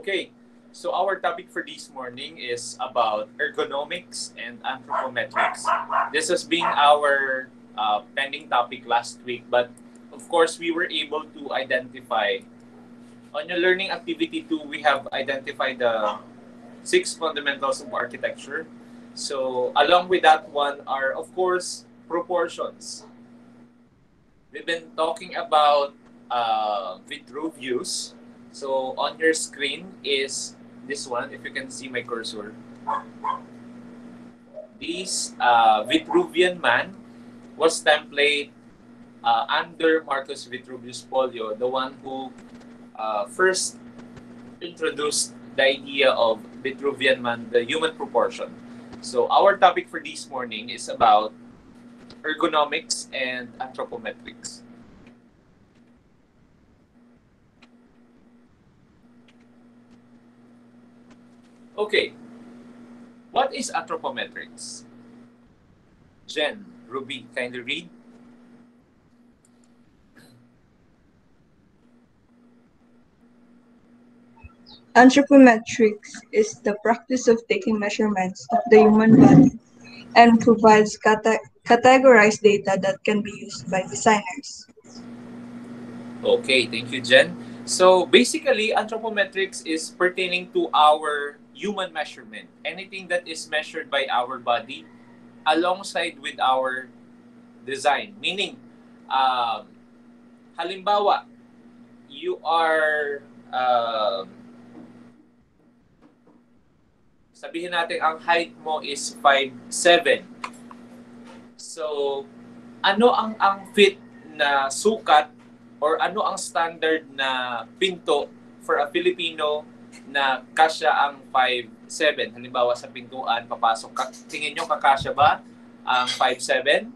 Okay, so our topic for this morning is about ergonomics and anthropometrics. This has been our pending topic last week, but of course, we were able to identify on your learning activity 2, we have identified the 6 fundamentals of architecture. So, along with that one are, of course, proportions. We've been talking about Vitruvius. So on your screen is this one, if you can see my cursor. This Vitruvian man was template under Marcus Vitruvius Polio, the one who first introduced the idea of Vitruvian man, the human proportion. So our topic for this morning is about ergonomics and anthropometrics. Okay, what is anthropometrics? Jen, Ruby, kindly read. Anthropometrics is the practice of taking measurements of the human body and provides categorized data that can be used by designers. Okay, thank you, Jen. So basically, anthropometrics is pertaining to our human measurement. Anything that is measured by our body alongside with our design. Meaning, um, halimbawa, you are, sabihin natin ang height mo is 5'7". So, ano ang fit na sukat or ano ang standard na pinto for a Filipino na kasya ang 5'7"? Halimbawa sa pintuan, papasok ka, tingin nyo kakasya ba ang 5'7"?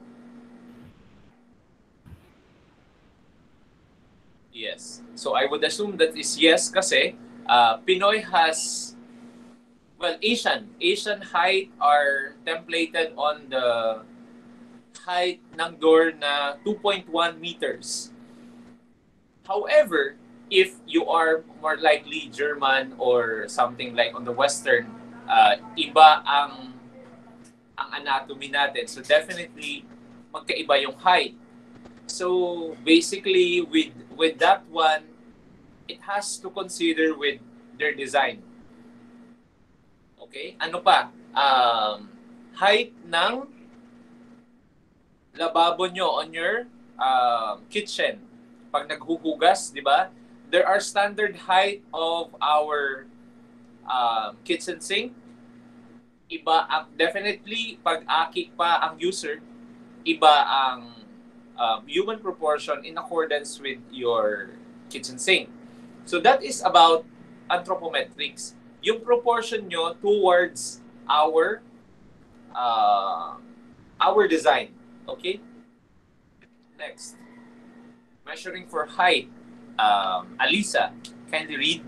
Yes. So I would assume that is yes kasi Pinoy has, well, Asian height are templated on the height ng door na 2.1 meters. However, if you are more likely German or something like on the Western, iba ang anatomy natin. So definitely, magkaiba yung height. So basically, with that one, it has to consider with their design. Okay? Ano pa? Height ng lababo nyo on your kitchen. Pag naghuhugas, di ba? There are standard height of our kitchen sink. Iba, definitely, pag aki pa ang user, iba ang human proportion in accordance with your kitchen sink. So that is about anthropometrics. Yung proportion nyo towards our design. Okay? Next. Measuring for height. Alisa, kindly read.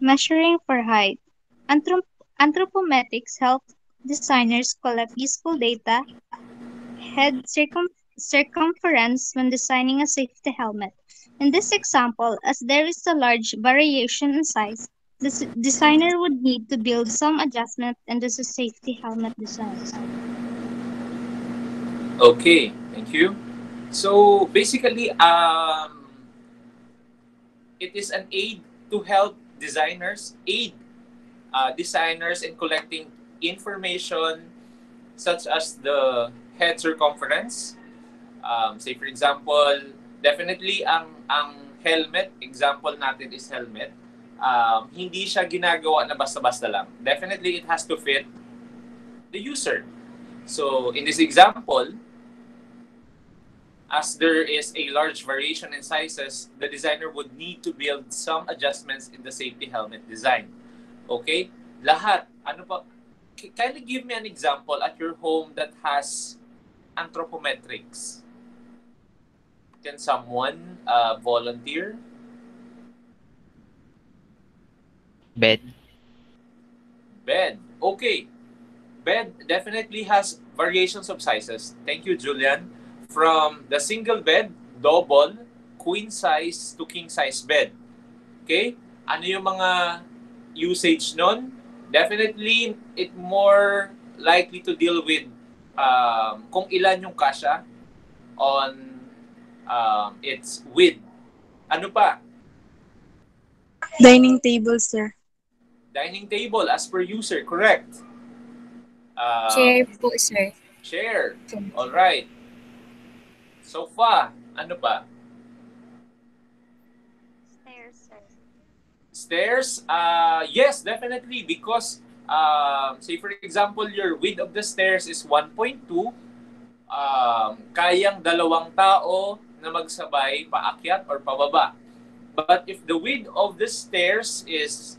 Measuring for height. Anthropometrics helps designers collect useful data, head circumference when designing a safety helmet. In this example, as there is a large variation in size, the designer would need to build some adjustment into the safety helmet design. Okay, thank you. So basically, it is an aid to help designers, aid designers in collecting information such as the head circumference. Say for example, definitely ang helmet, example natin is helmet. Hindi siya ginagawa na basta-basta lang. Definitely it has to fit the user. So in this example, as there is a large variation in sizes, the designer would need to build some adjustments in the safety helmet design. Okay? Lahat. Ano pa? Kindly give me an example at your home that has anthropometrics. Can someone volunteer? Bed. Bed. Okay. Bed definitely has variations of sizes. Thank you, Julian. From the single bed, double, queen size to king size bed. Okay? Ano yung mga usage nun? Definitely, it more likely to deal with kung ilan yung kasya on its width. Ano pa? Dining table, sir. Dining table as per user, correct? Chair po, sir. Chair. All right. Sofa. Ano pa? Stairs, sir. Stairs. Yes, definitely. Because, say for example, your width of the stairs is 1.2. Kayang dalawang tao na magsabay paakyat or pababa. But if the width of the stairs is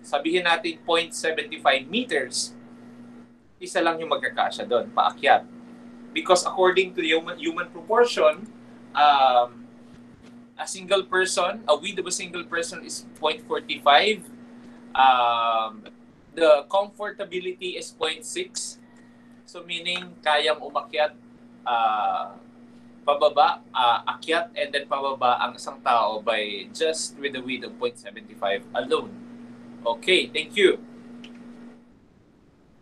sabihin natin 0.75 meters, isa lang yung magkakasya doon, paakyat. Because according to the human proportion, a single person, a width of a single person is 0.45. The comfortability is 0.6. So meaning, kayang umakyat, pababa, akyat, and then pababa ang isang tao by just with the width of 0.75 alone. Okay, thank you.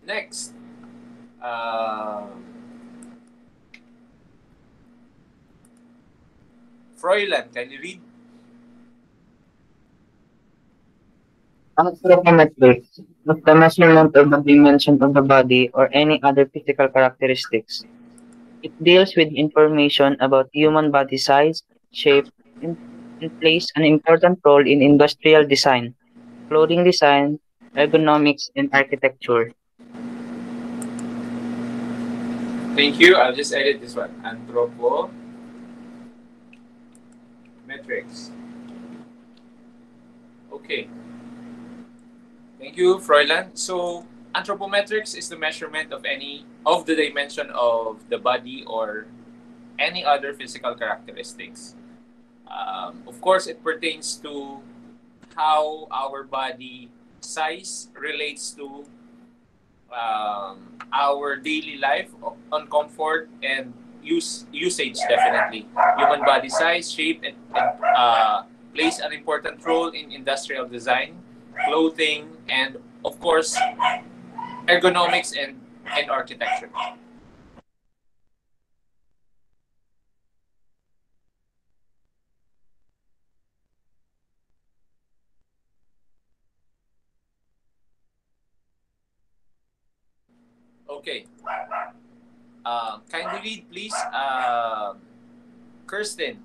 Next. Froilan, can you read? Anthropometrics is the measurement of the dimension of the body or any other physical characteristics. It deals with information about human body size, shape, and plays an important role in industrial design, clothing design, ergonomics, and architecture. Thank you. I'll just edit this one. Anthropometrics. Okay. Thank you, Froilan. So, anthropometrics is the measurement of any of the dimension of the body or any other physical characteristics. Of course, it pertains to how our body size relates to our daily life on comfort and usage, definitely. Human body size, shape, and plays an important role in industrial design, clothing, and of course, ergonomics and architecture. Okay. Kindly read, please. Kirsten.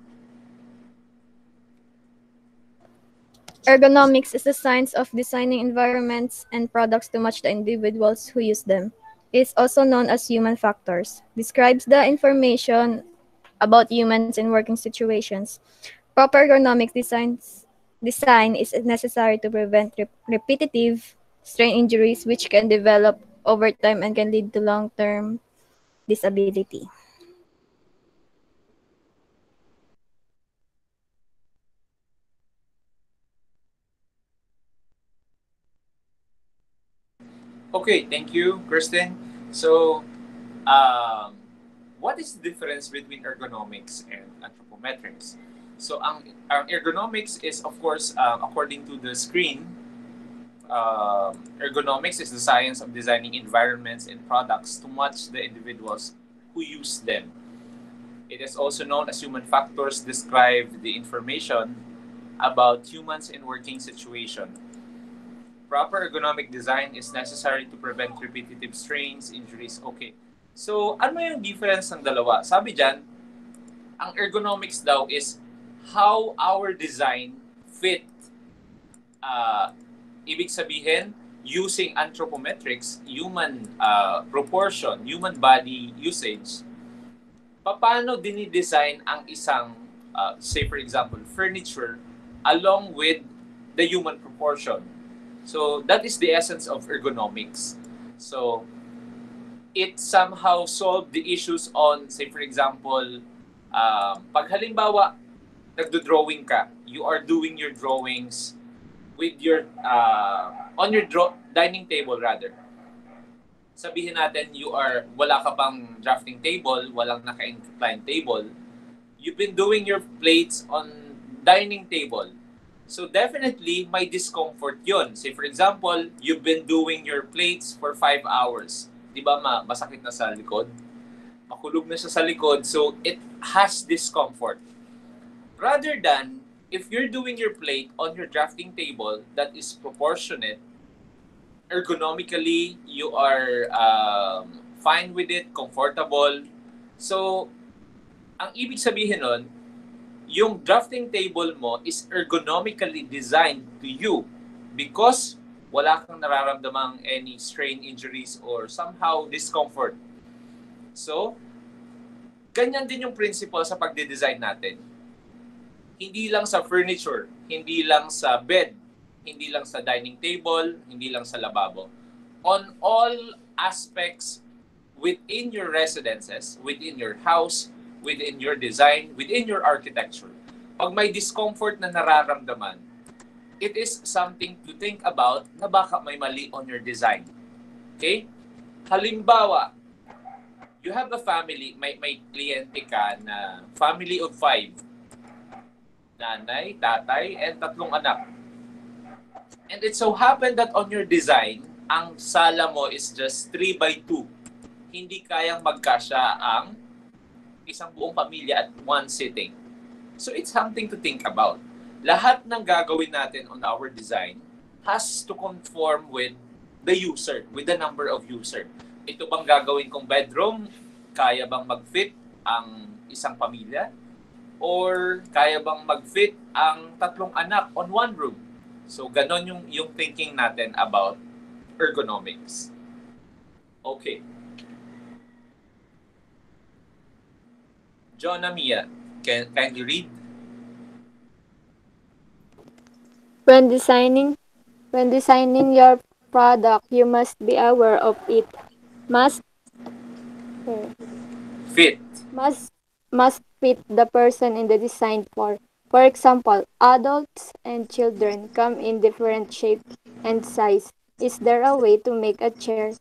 Ergonomics is the science of designing environments and products to match the individuals who use them. It is also known as human factors. Describes the information about humans in working situations. Proper ergonomic design is necessary to prevent repetitive strain injuries which can develop over time and can lead to long-term disability. Okay, thank you, Kristen. So, what is the difference between ergonomics and anthropometrics? So, ang ergonomics is, of course, according to the screen, ergonomics is the science of designing environments and products to match the individuals who use them. It is also known as human factors, describe the information about humans in working situation. Proper ergonomic design is necessary to prevent repetitive strains, injuries. Okay. So, ano yung difference ng dalawa? Sabi dyan, ang ergonomics daw is how our design fit. Ibig sabihin, using anthropometrics, human proportion, human body usage, paano dinidesign ang isang, say for example, furniture along with the human proportion. So, that is the essence of ergonomics. So, it somehow solved the issues on, say for example, pag halimbawa, nagdo-drawing ka, you are doing your drawings with your, on your dining table rather. Sabihin natin, wala ka pang drafting table, walang naka-incline table. You've been doing your plates on dining table. So definitely, may discomfort yun. Say for example, you've been doing your plates for 5 hours. Di ba masakit na sa likod? Makulog na siya sa likod, so it has discomfort. Rather than, if you're doing your plate on your drafting table that is proportionate, ergonomically, you are fine with it, comfortable. So, ang ibig sabihin nun, yung drafting table mo is ergonomically designed to you because wala kang nararamdamang any strain, injuries, or somehow discomfort. So, ganyan din yung principle sa pagde-design natin. Hindi lang sa furniture, hindi lang sa bed, hindi lang sa dining table, hindi lang sa lababo. On all aspects within your residences, within your house, within your design, within your architecture, pag may discomfort na nararamdaman, it is something to think about na baka may mali on your design. Okay? Halimbawa, you have a family, may kliyente ka na family of 5. Nanay, tatay, and 3 anak. And it so happened that on your design, ang sala mo is just 3x2. Hindi kayang magkasya ang isang buong pamilya at one sitting. So it's something to think about. Lahat ng gagawin natin on our design has to conform with the user, with the number of user. Ito bang gagawin kong bedroom? Kaya bang mag-fit ang isang pamilya? Or kaya bang mag-fit ang 3 anak on one room? So ganon yung thinking natin about ergonomics. Okay. John Amia, can you read? When designing your product, you must be aware of it. Fit. Must fit the person in the design for. For example, adults and children come in different shape and size. Is there a way to make a chair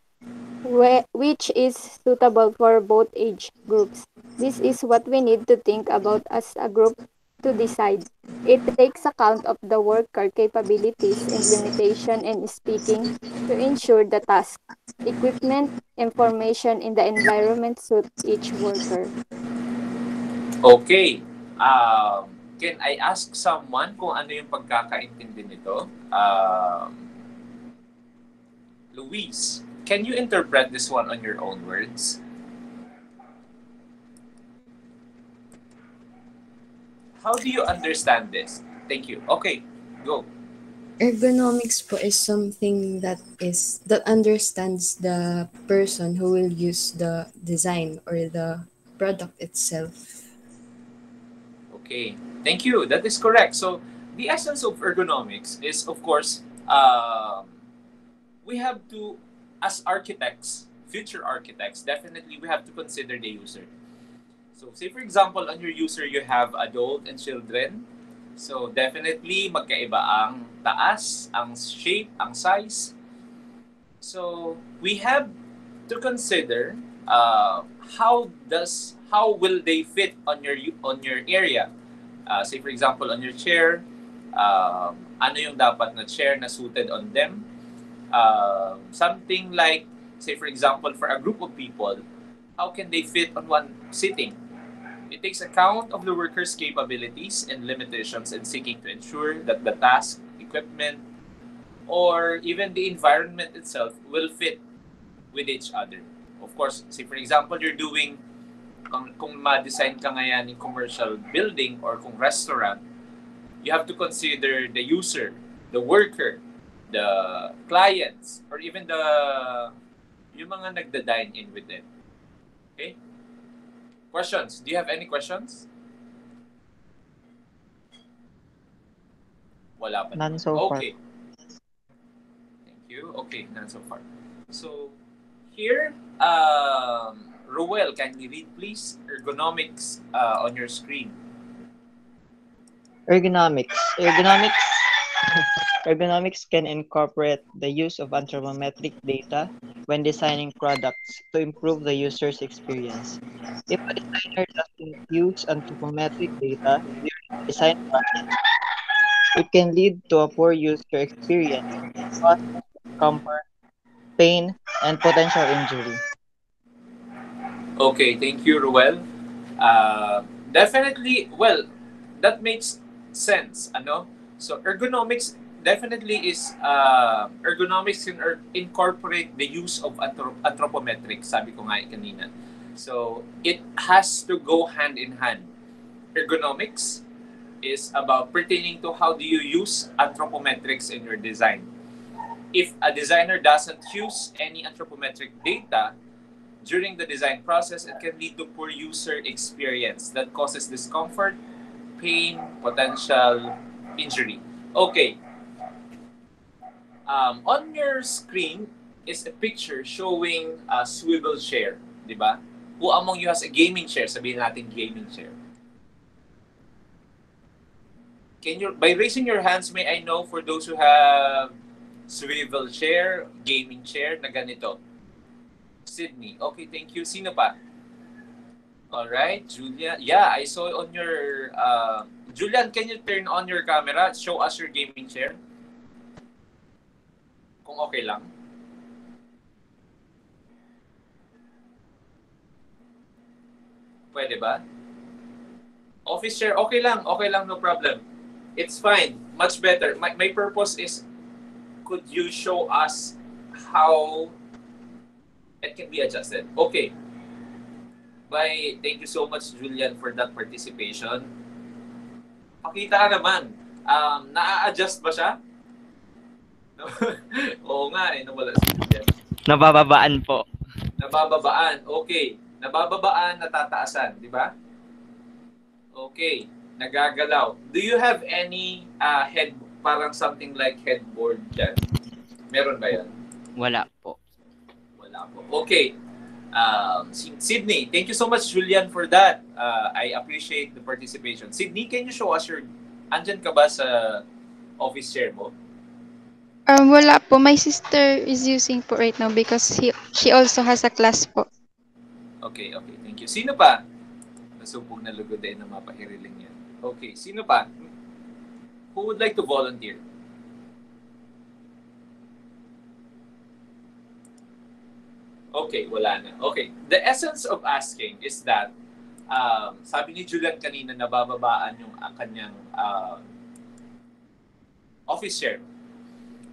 which is suitable for both age groups? This is what we need to think about as a group to decide. It takes account of the worker capabilities and limitation in speaking to ensure the task, equipment, information in the environment suit each worker. Okay. Can I ask someone kung ano yung pagkakaintindi nito? Luis, can you interpret this one on your own words? How do you understand this? Thank you. Okay, go. Ergonomics po is something that understands the person who will use the design or the product itself. Okay, thank you. That is correct. So the essence of ergonomics is, of course, we have to, as architects, future architects, definitely we have to consider the user. So say for example, on your user, you have adult and children. So definitely magkaiba ang taas, ang shape, ang size. So we have to consider how will they fit on your area. Say for example, on your chair, ano yung dapat na chair na suited on them. Something like, say for example, for a group of people, how can they fit on one sitting? It takes account of the worker's capabilities and limitations in seeking to ensure that the task, equipment, or even the environment itself will fit with each other. Of course, say for example, you're doing, kung ma-design ka ngayon in commercial building or kung restaurant, you have to consider the user, the worker, the clients, or even yung mga nagda-dine in with them. Okay? Questions? Do you have any questions? Wala pa. None so far. Okay. Thank you. Okay, none so far. So, here, Ruel, can you read please ergonomics on your screen? Ergonomics. Ergonomics can incorporate the use of anthropometric data when designing products to improve the user's experience. If a designer doesn't use anthropometric data during the design process, it can lead to a poor user experience, causing discomfort, pain, and potential injury. Okay, thank you, Ruel. Definitely, well, that makes sense, ano? So, ergonomics definitely is, ergonomics can incorporate the use of anthropometrics, sabi ko nga kanina. So, it has to go hand in hand. Ergonomics is about pertaining to how do you use anthropometrics in your design. If a designer doesn't use any anthropometric data during the design process, it can lead to poor user experience that causes discomfort, pain, potential injury. Okay. On your screen is a picture showing a swivel chair, di ba? Who among you has a gaming chair? Sabihin natin gaming chair. By raising your hands, may I know for those who have swivel chair, gaming chair na ganito? Sydney. Okay, thank you. Sino pa? Alright, Julia. Yeah, I saw on your... Julian, can you turn on your camera? Show us your gaming chair. Kung okay lang. Pwede ba? Office chair, okay lang, no problem. It's fine, much better. My purpose is, could you show us how it can be adjusted? Okay. Thank you so much, Julian, for that participation. Pakita ka naman. Na-adjust ba siya? No? Oo nga nawala si Julian. Nabababaan po. Nabababaan, okay. Nabababaan, natataasan, di ba? Okay, nagagalaw. Do you have any parang something like headboard dyan? Meron ba yan? Wala po. Wala po. Okay. Sydney, thank you so much, Julian, for that. I appreciate the participation. Sydney, can you show us andyan ka ba sa office chair mo? Wala po. My sister is using po right now because she also has a class po. Okay, thank you. Sino pa? Nasubong na lugod na mapahiriling yan. Okay, sino pa? Who would like to volunteer? Okay, wala na. Okay, the essence of asking is that, sabi ni Julian kanina, nabababaan yung kanyang office chair.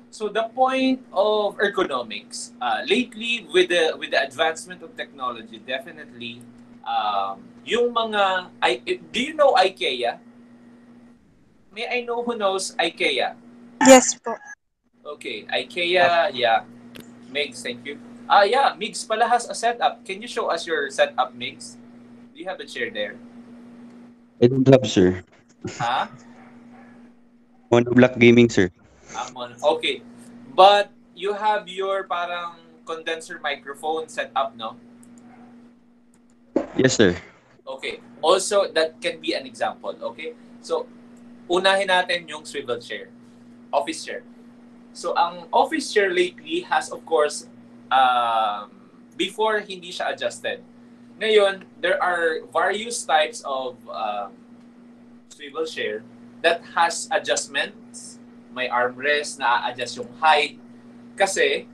So the point of ergonomics, lately with the advancement of technology, definitely, yung mga, do you know IKEA? May I know who knows IKEA? Yes po. Okay, IKEA, yeah. Migs, thank you. Yeah, Migs pala has a setup. Can you show us your setup, Migs? Do you have a chair there? I don't have, sir. Huh? Monoblock gaming, sir. Okay. But you have your parang condenser microphone set up, no? Yes, sir. Okay. Also, that can be an example, okay? So, unahin natin yung swivel chair, office chair. So, ang office chair lately has, of course, before hindi siya adjusted. Ngayon, there are various types of swivel chair that has adjustments. May armrest na adjust yung height. Kasi,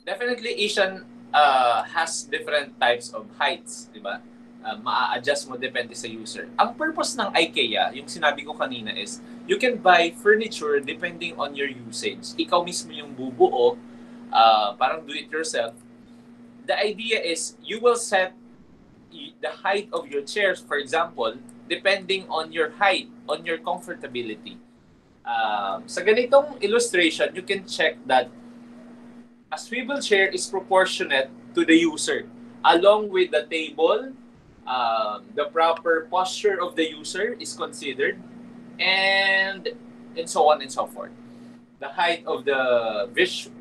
definitely Asian has different types of heights, di ba? maa-adjust mo depende sa user. Ang purpose ng IKEA, yung sinabi ko kanina is, you can buy furniture depending on your usage. Ikaw mismo yung bubuo, parang do it yourself. The idea is, you will set the height of your chairs, for example, depending on your height, on your comfortability. Sa ganitong illustration, you can check that a swivel chair is proportionate to the user, along with the table. The proper posture of the user is considered, and so on and so forth. The height of the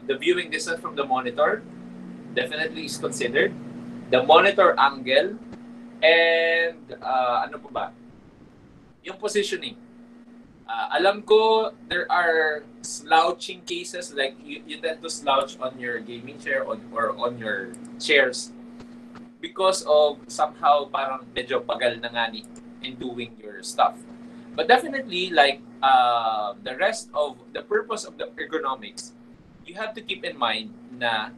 viewing distance from the monitor definitely is considered. The monitor angle, and ano pa ba? Yung positioning. Alam ko there are slouching cases, like you tend to slouch on your gaming chair or on your chairs because of somehow parang medyo pagal na nga ni in doing your stuff. But definitely, like the rest of the purpose of the ergonomics, you have to keep in mind na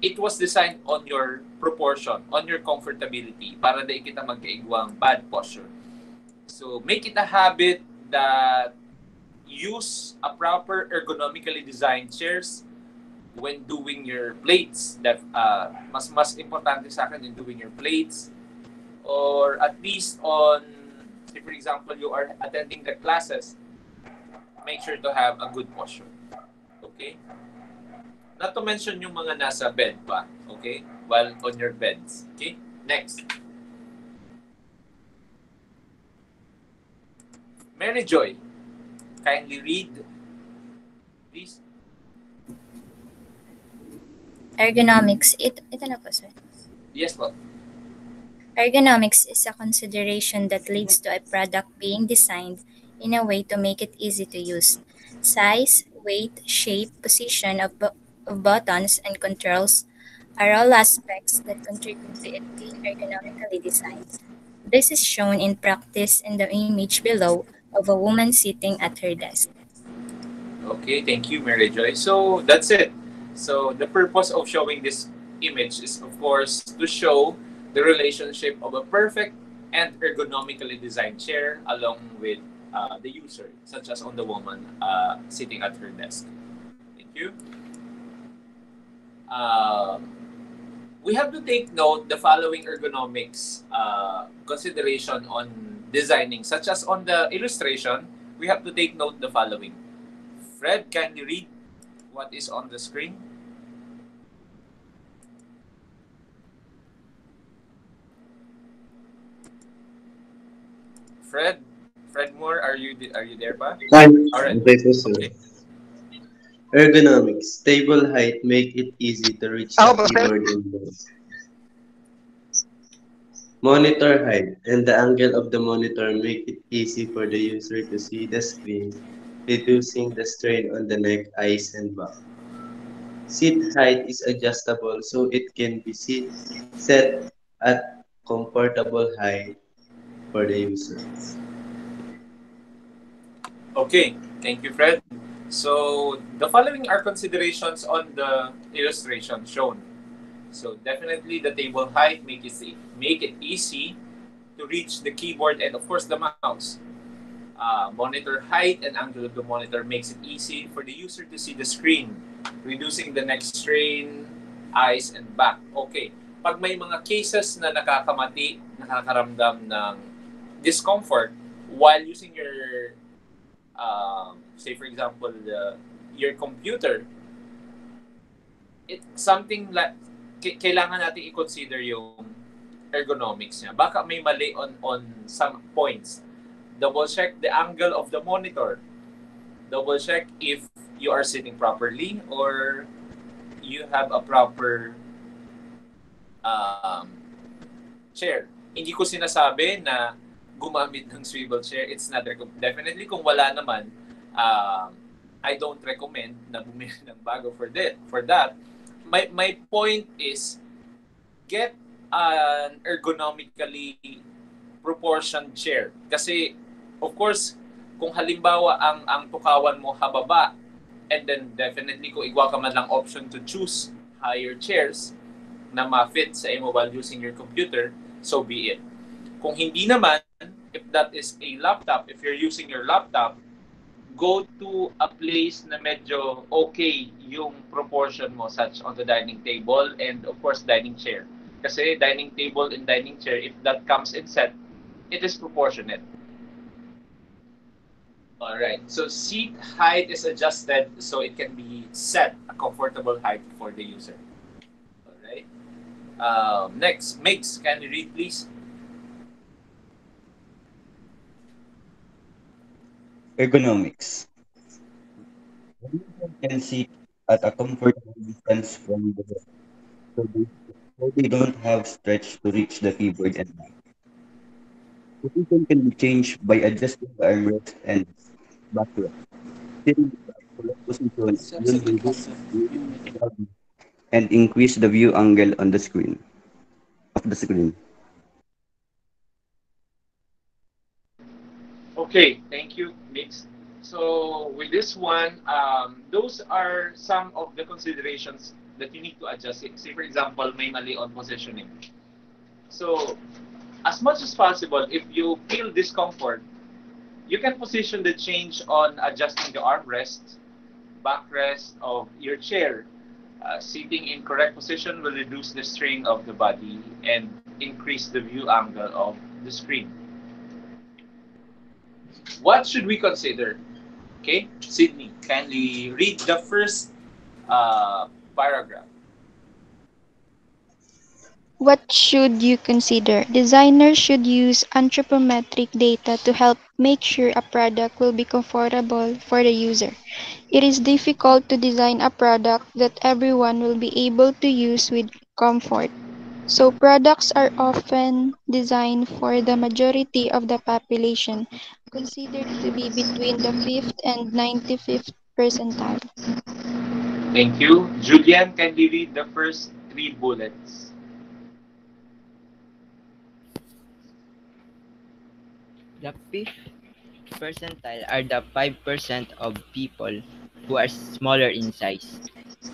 it was designed on your proportion, on your comfortability, para di kita magkaigwang bad posture. So make it a habit that use a proper ergonomically designed chairs when doing your plates. That mas importante sa akin in doing your plates, or at least on, say for example, you are attending the classes, make sure to have a good posture. Okay? Not to mention yung mga nasa bed pa, okay? While on your beds. Okay? Next. Mary Joy, kindly read, please. Ergonomics. Ito na po, sir. Yes, po. Ergonomics is a consideration that leads to a product being designed in a way to make it easy to use. Size, weight, shape, position of buttons, and controls are all aspects that contribute to it being ergonomically designed. This is shown in practice in the image below of a woman sitting at her desk. Okay, thank you, Mary Joy. So that's it. So the purpose of showing this image is, of course, to show the relationship of a perfect and ergonomically designed chair along with the user, such as on the woman sitting at her desk. Thank you. We have to take note the following ergonomics consideration on designing, such as on the illustration. We have to take note the following. Fred, can you read what is on the screen? Fred Moore, are you there ba? All right. Okay. Ergonomics. Table height make it easy to reach the keyboard and mouse. Monitor height and the angle of the monitor make it easy for the user to see the screen, reducing the strain on the neck, eyes, and back. Seat height is adjustable so it can be set at comfortable height for the user. Okay, thank you, Fred. So the following are considerations on the illustration shown. So definitely the table height make it easy to reach the keyboard and of course the mouse. Monitor height and angle of the monitor makes it easy for the user to see the screen, reducing the neck strain, eyes, and back. Okay, pag may mga cases na nakakaramdam ng discomfort while using your, say for example, your computer, it's something like kailangan natin i-consider yung ergonomics niya. Baka may mali on some points. Double check the angle of the monitor. Double check if you are sitting properly or you have a proper chair. Hindi ko sinasabi na gumamit ng swivel chair. It's not definitely kung wala naman, I don't recommend na bumili ng bago for that. My point is, get an ergonomically proportioned chair. Kasi, of course, kung halimbawa ang tukawan mo hababa, and then definitely kung igwa ka man lang option to choose higher chairs na ma-fit sa imo while using your computer, so be it. Kung hindi naman, if that is a laptop, if you're using your laptop, go to a place na medyo okay yung proportion mo, such on the dining table and of course dining chair. Kasi dining table and dining chair, if that comes in set, it is proportionate. Alright, so seat height is adjusted so it can be set a comfortable height for the user. Alright. Next, Migs, can you read please? Ergonomics. The user can sit at a comfortable distance from the desk, so they don't have stretch to reach the keyboard and mouse. Position can be changed by adjusting the armrest and backrest. Sitting in the correct position will reduce gravity and increase the view angle on the screen of the screen. Okay, thank you, Mix. So with this one, those are some of the considerations that you need to adjust. Say for example, may mali on positioning. So as much as possible, if you feel discomfort, you can position the change on adjusting the armrest, backrest of your chair. Sitting in correct position will reduce the strain of the body and increase the view angle of the screen. What should we consider? Okay, Sydney, kindly read the first paragraph. What should you consider? Designers should use anthropometric data to help make sure a product will be comfortable for the user. It is difficult to design a product that everyone will be able to use with comfort. So products are often designed for the majority of the population, considered to be between the 5th and 95th percentile. Thank you. Julian, kindly read the first three bullets. The fifth percentile are the 5% of people who are smaller in size.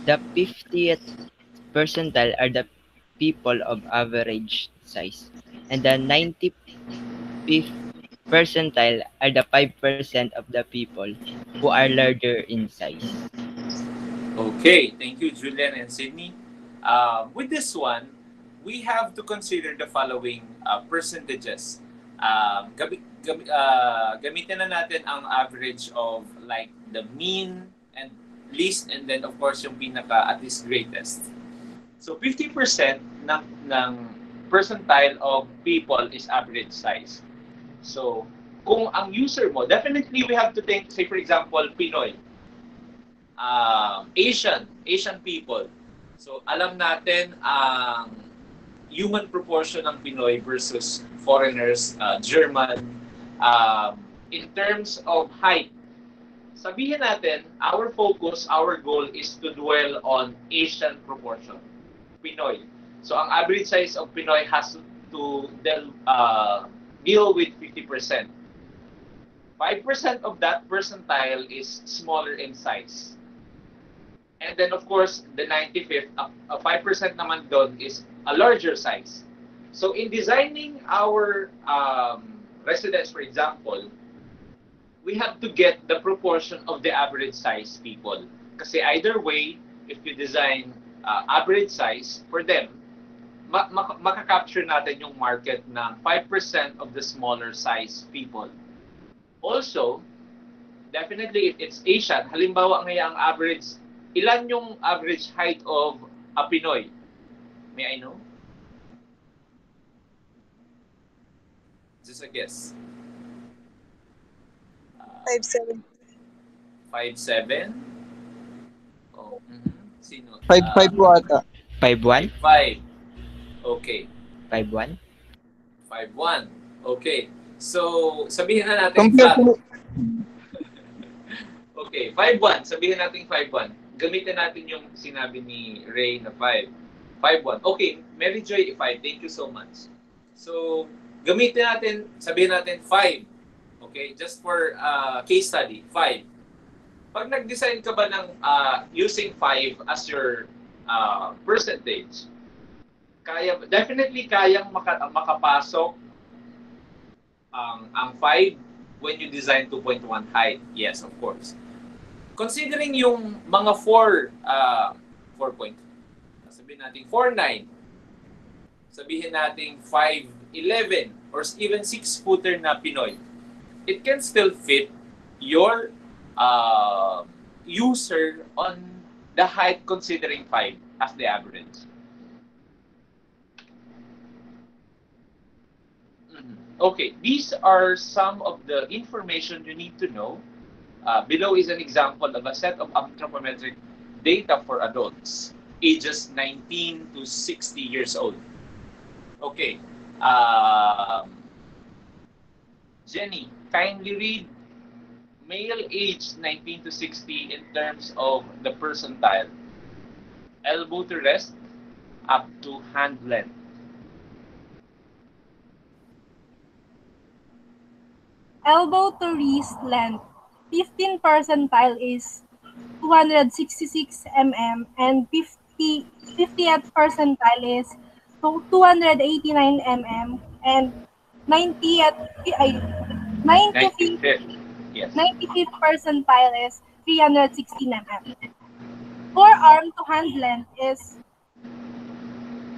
The 50th percentile are the people of average size. And the 95th percentile are the 5% of the people who are larger in size. Okay, thank you, Julian and Sydney. With this one, we have to consider the following percentages. Gamitin na natin ang average of like the mean and least and then of course yung pinaka at least greatest. So 50% ng percentile of people is average size. So kung ang user mo, definitely we have to think, say for example, Pinoy. Asian people. So alam natin ang human proportion ng Pinoy versus foreigners, German. In terms of height, sabihin natin, our focus, our goal is to dwell on Asian proportion, Pinoy. So ang average size of Pinoy has to deal with 50%. 5% of that percentile is smaller in size. And then of course, the 95th, 5% naman doon is a larger size. So in designing our residence, for example, we have to get the proportion of the average size people. Kasi either way, if you design average size for them, makakapture natin yung market ng 5% of the smaller size people. Also, definitely if it's Asian, halimbawa ngayon ang average, ilan yung average height of a Pinoy? May I know? Just a guess. 5'7". 5'7"? Oh, sino? 5'5" po ata. 5'1"? 5'5". Okay. 5'1"? 5'1". Okay. So, sabihin na natin Compare po. Okay, 5'1". Sabihin natin 5'1". Gamitin natin yung sinabi ni Ray na 5. 5'1". Okay, Mary Joy, 5. Thank you so much. So, gamitin natin, sabihin natin 5. Okay, just for case study, 5. Pag nag-design ka ba ng using 5 as your percentage, Definitely kayang makapasok ang 5 when you design 2.1 height. Yes, of course. Considering yung mga 4 point, sabihin natin 4'9", sabihin natin 5'11", or even 6-footer na Pinoy, it can still fit your user on the height considering 5 as the average. Okay, these are some of the information you need to know. Below is an example of a set of anthropometric data for adults, ages 19 to 60 years old. Okay. Jenny, kindly read male age 19 to 60 in terms of the percentile. Elbow to rest up to hand length. Elbow to wrist length. 15 percentile is 266 mm and 50th percentile is 289 mm and 90th, ay, 95th, 95th. Yes. 95th percentile is 316 mm. Forearm to hand length is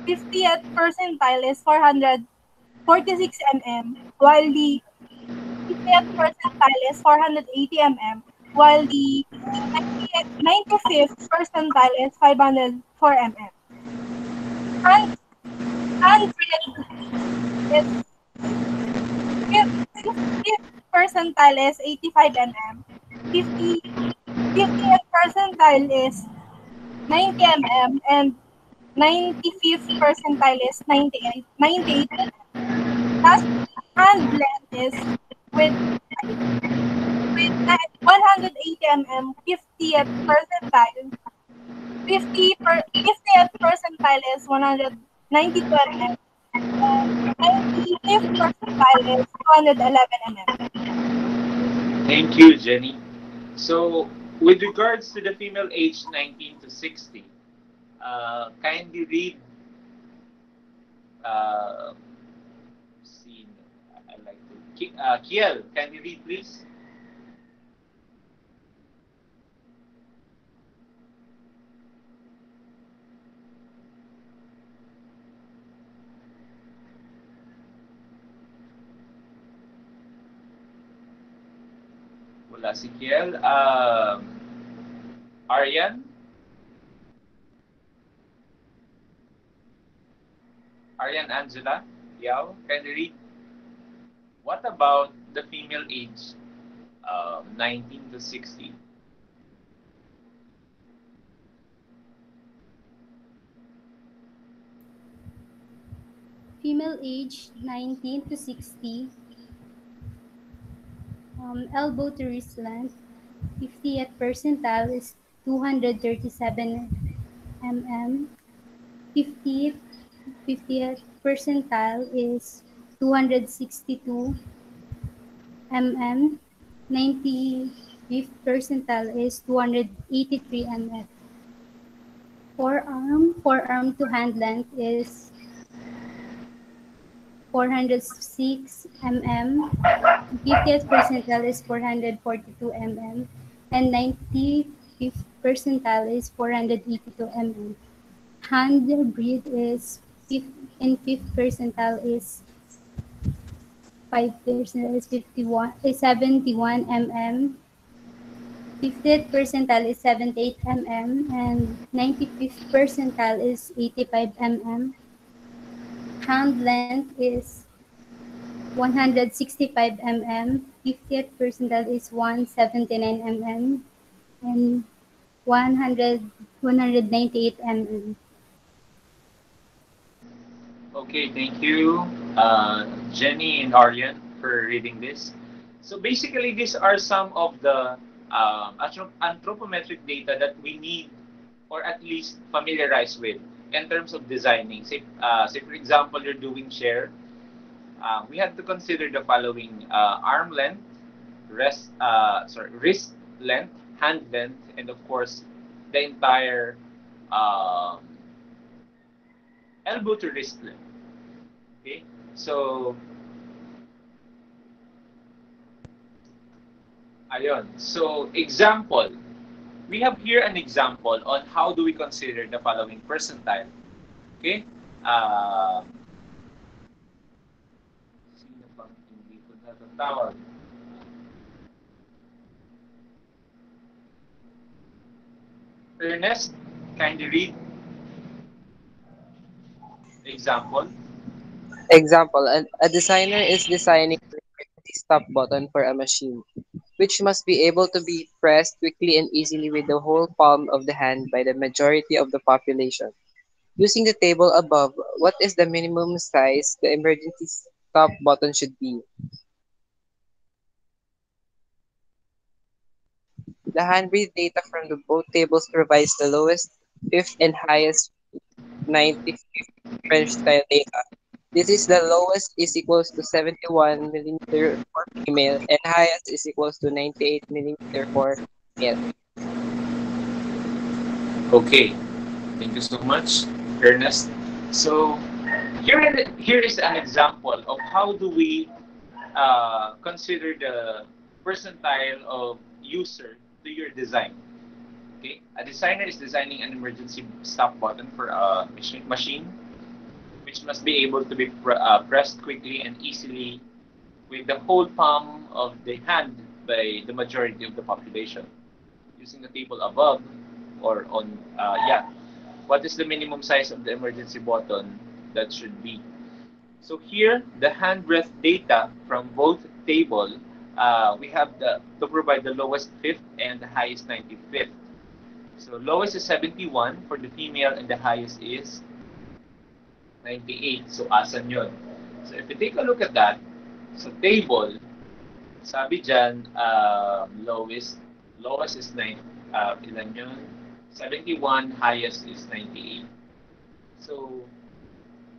50th percentile is 446 mm, while the 50th percentile is 480 mm, while the 95th percentile is 504 mm. Hand breadth is 50th percentile is 85 mm, 50th percentile is 90 mm, and 95th percentile is 98 mm. Last hand length is with 180 mm, 50th percentile. 50th percentile is 192 mm. 95th percentile is 211 mm. Thank you, Jenny. So, with regards to the female age 19 to 60, kindly read. See, I like to. Kiel, can you read, please? Wala si Kiel. Aryan? Aryan Angela? Yao, can you read? What about the female age 19 to 60? Female age 19 to 60, elbow to wrist length, 50th percentile is 237 mm, 50th percentile is 262 mm, 95th percentile is 283 mm. Forearm to hand length is 406 mm, 50th percentile is 442 mm, and 95th percentile is 482 mm. Hand breadth is in 5th percentile is 71 mm, 50th percentile is 78 mm, and 95th percentile is 85 mm. Hand length is 165 mm, 50th percentile is 179 mm, and 198 mm. Okay, thank you, Jenny and Aryan, for reading this. So basically, these are some of the anthropometric data that we need, or at least familiarize with, in terms of designing. Say for example, you're doing chair. We have to consider the following: arm length, wrist length, hand length, and of course, the entire elbow to wrist length. Okay, so ayun. So example, we have here an example on how do we consider the following percentile. Okay, sino bang hindi ko natatawag? Ernest, kindly read example. Example, a designer is designing the stop button for a machine, which must be able to be pressed quickly and easily with the whole palm of the hand by the majority of the population. Using the table above, what is the minimum size the emergency stop button should be? The handbreadth data from the both tables provides the lowest fifth and highest 95th French style data. This is the lowest is equals to 71 millimeter for female and highest is equals to 98 millimeter for male. Okay, thank you so much, Ernest. So here is an example of how do we consider the percentile of user to your design. Okay, a designer is designing an emergency stop button for a machine which must be able to be pressed quickly and easily with the whole palm of the hand by the majority of the population. Using the table above or on, what is the minimum size of the emergency button that should be? So here, the hand breadth data from both table, we have to provide the lowest fifth and the highest 95th. So lowest is 71 for the female and the highest is 98. So asan yun? So if you take a look at that, sa table, sabi dyan, lowest is 9, ilan yun? 71, highest is 98. So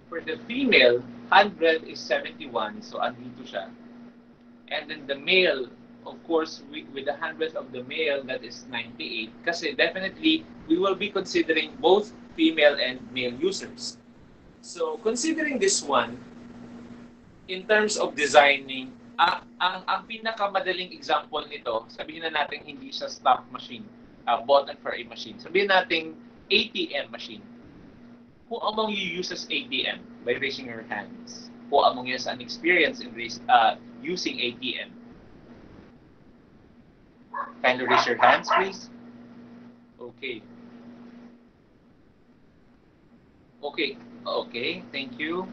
for the female, 100 is 71, so andito siya. And then the male, of course, with the 100 of the male, that is 98. Kasi definitely, we will be considering both female and male users. So considering this one, in terms of designing, ang pinakamadaling example nito, sabihin na natin hindi siya stop machine, button for a machine. Sabihin natin ATM machine. Who among you uses ATM? By raising your hands. Who among you has an experience in using ATM? Kindly raise your hands, please. Okay. Okay, thank you.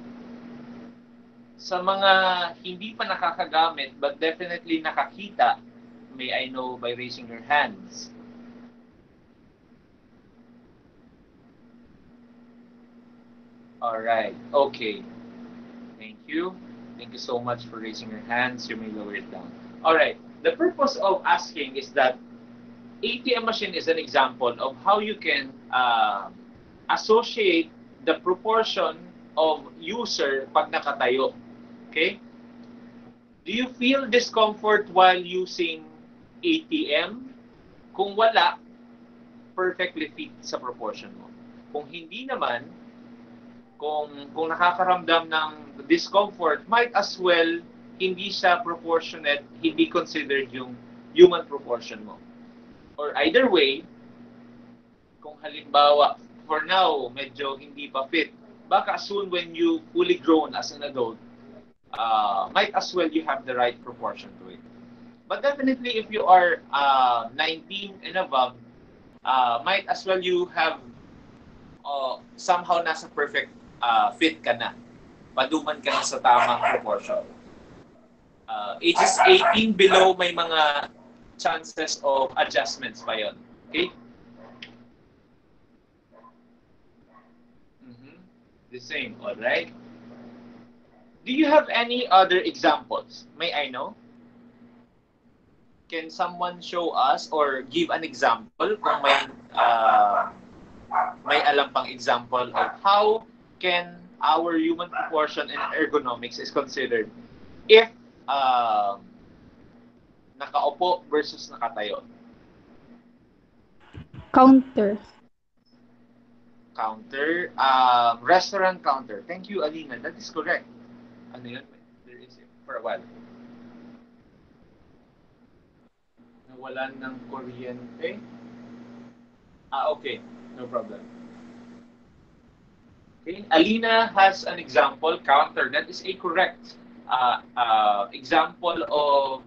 Sa mga hindi pa nakakagamit but definitely nakakita, may I know by raising your hands? Alright, okay. Thank you. Thank you so much for raising your hands. You may lower it down. Alright, the purpose of asking is that ATM machine is an example of how you can associate the proportion of user pag nakatayo. Okay? Do you feel discomfort while using ATM? Kung wala, perfectly fit sa proportion mo. Kung hindi naman, kung nakakaramdam ng discomfort, might as well hindi siya proportionate, hindi considered yung human proportion mo. Or either way, kung halimbawa, for now, medyo hindi pa fit, baka soon when you fully grown as an adult, might as well you have the right proportion to it. But definitely, if you are 19 and above, might as well you have somehow nasa perfect fit ka na. Paduman ka na sa tamang proportion. Ages 18 below, may mga chances of adjustments pa yun. Okay? The same, all right? Do you have any other examples? May I know? Can someone show us or give an example kung may alam pang example of how can our human proportion and ergonomics is considered if nakaupo versus nakatayo? Counter. Counter. Restaurant counter. Thank you, Alina. That is correct. Ano yun? There is it. For a while. Nawalan ng kuryente. Okay. No problem. Okay. Alina has an example. Counter. That is a correct example of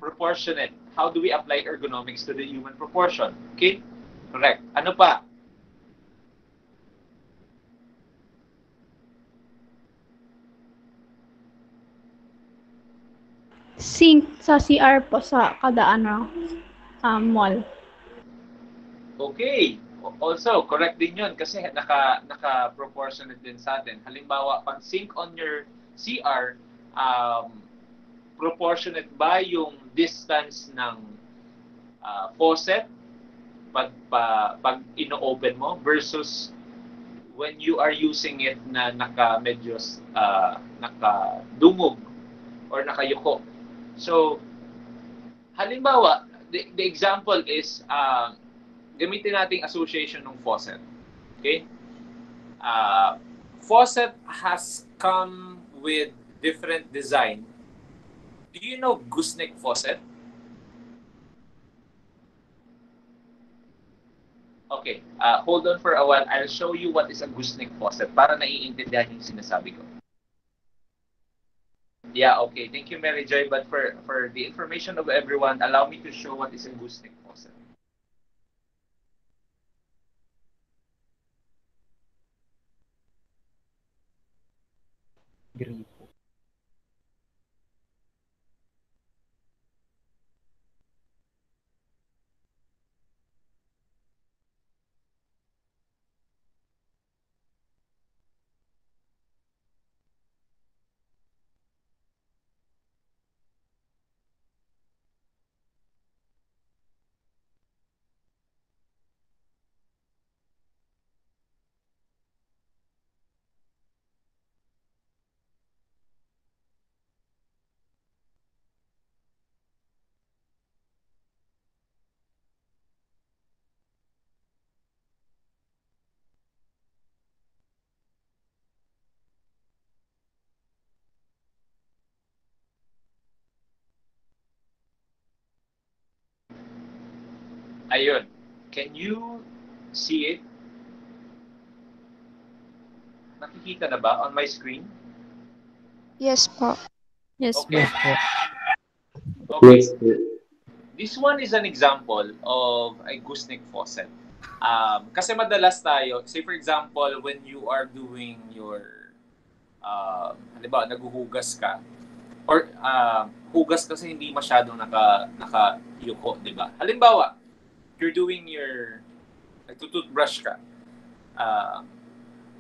proportionate. How do we apply ergonomics to the human proportion? Okay? Correct. Ano pa? Sink sa CR po sa kada mall. Okay. Also, correct din yun kasi naka-proportionate din sa atin. Halimbawa, pag sink on your CR, proportionate ba yung distance ng faucet pag ino-open mo versus when you are using it na medyo nakadungog or nakayuko. So, halimbawa, the example is gamitin nating association ng faucet. Okay? Faucet has come with different design. Do you know Gooseneck Faucet? Okay, hold on for a while. I'll show you what is a Gooseneck Faucet para naiintindihan yung sinasabi ko. Yeah, okay. Thank you, Mary Joy. But for the information of everyone, allow me to show what is a Gooseneck Faucet. Gripo. Ayun. Can you see it? Nakikita na ba on my screen? Yes po. Yes. Okay. Yes po. Okay. Yes, po. This one is an example of a gooseneck faucet. Kasi madalas tayo, say for example, when you are doing your, halimbawa, naguhugas ka, or hugas kasi hindi masyadong nakayuko, di ba? Halimbawa, you're doing your, nagtutoothbrush ka,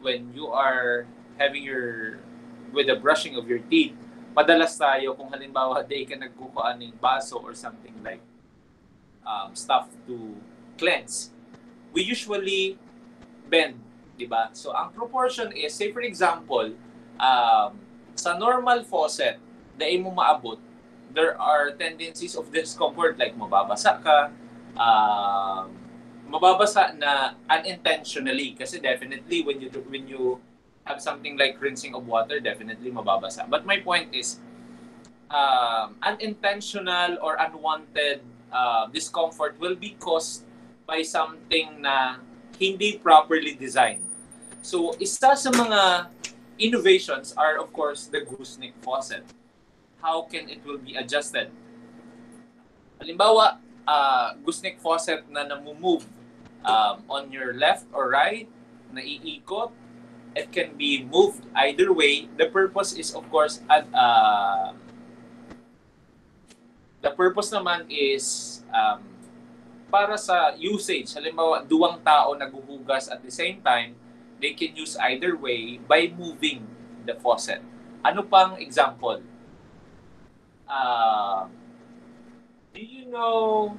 when you are having with the brushing of your teeth, madalas tayo kung halimbawa day ka nagkukuhaan ng baso or something like stuff to cleanse, we usually bend, di ba? So ang proportion is, say for example, sa normal faucet, dahil mo maabot, there are tendencies of discomfort like mababasa ka, mababasa na unintentionally kasi definitely when you have something like rinsing of water, definitely mababasa. But my point is, unintentional or unwanted discomfort will be caused by something na hindi properly designed. So, isa sa mga innovations are, of course, the gooseneck faucet. How can it will be adjusted? Halimbawa, gooseneck faucet na namumove on your left or right, naiikot, it can be moved either way. The purpose is, of course, the purpose naman is para sa usage. Halimbawa, duwang tao naghuhugas at the same time, they can use either way by moving the faucet. Ano pang example? Do you know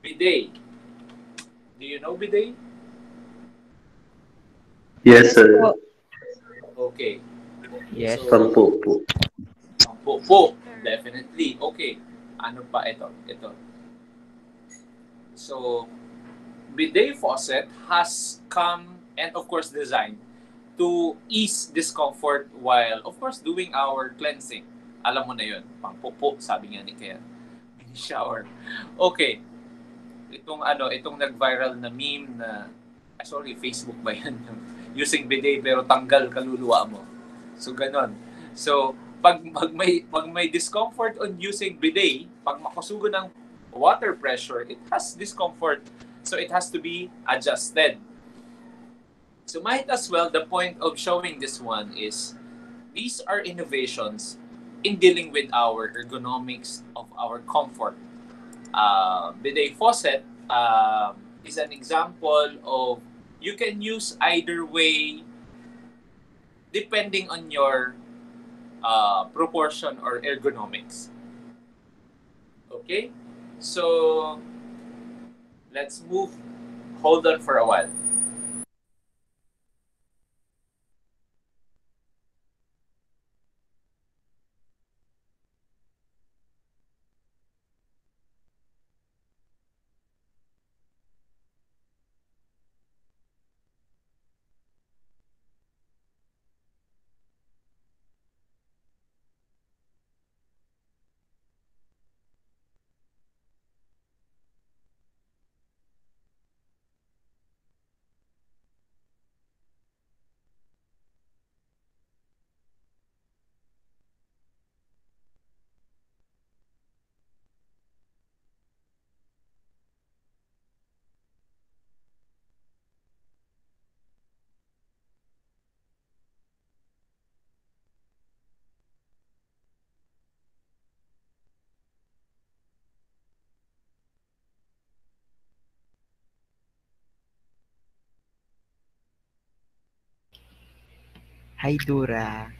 bidet? Do you know bidet? Yes, sir. Okay. Yes. So, Pampupo. Pampupo. Definitely. Okay. Ano pa ito? Ito. So, bidet faucet has come and of course designed to ease discomfort while of course doing our cleansing. Alam mo na yun, pang pupo, sabi nga ni Kaya. Mini shower. Okay. Itong nag-viral na meme na, sorry, Facebook ba yan? Using bidet pero tanggal kaluluwa mo. So, ganon. So, pag may discomfort on using bidet, pag makusugo ng water pressure, it has discomfort. So, it has to be adjusted. So, might as well, the point of showing this one is, these are innovations in dealing with our ergonomics of our comfort. Bidet faucet is an example of you can use either way depending on your proportion or ergonomics. Okay? So, let's move. Hold on for a while. Hi, Dura.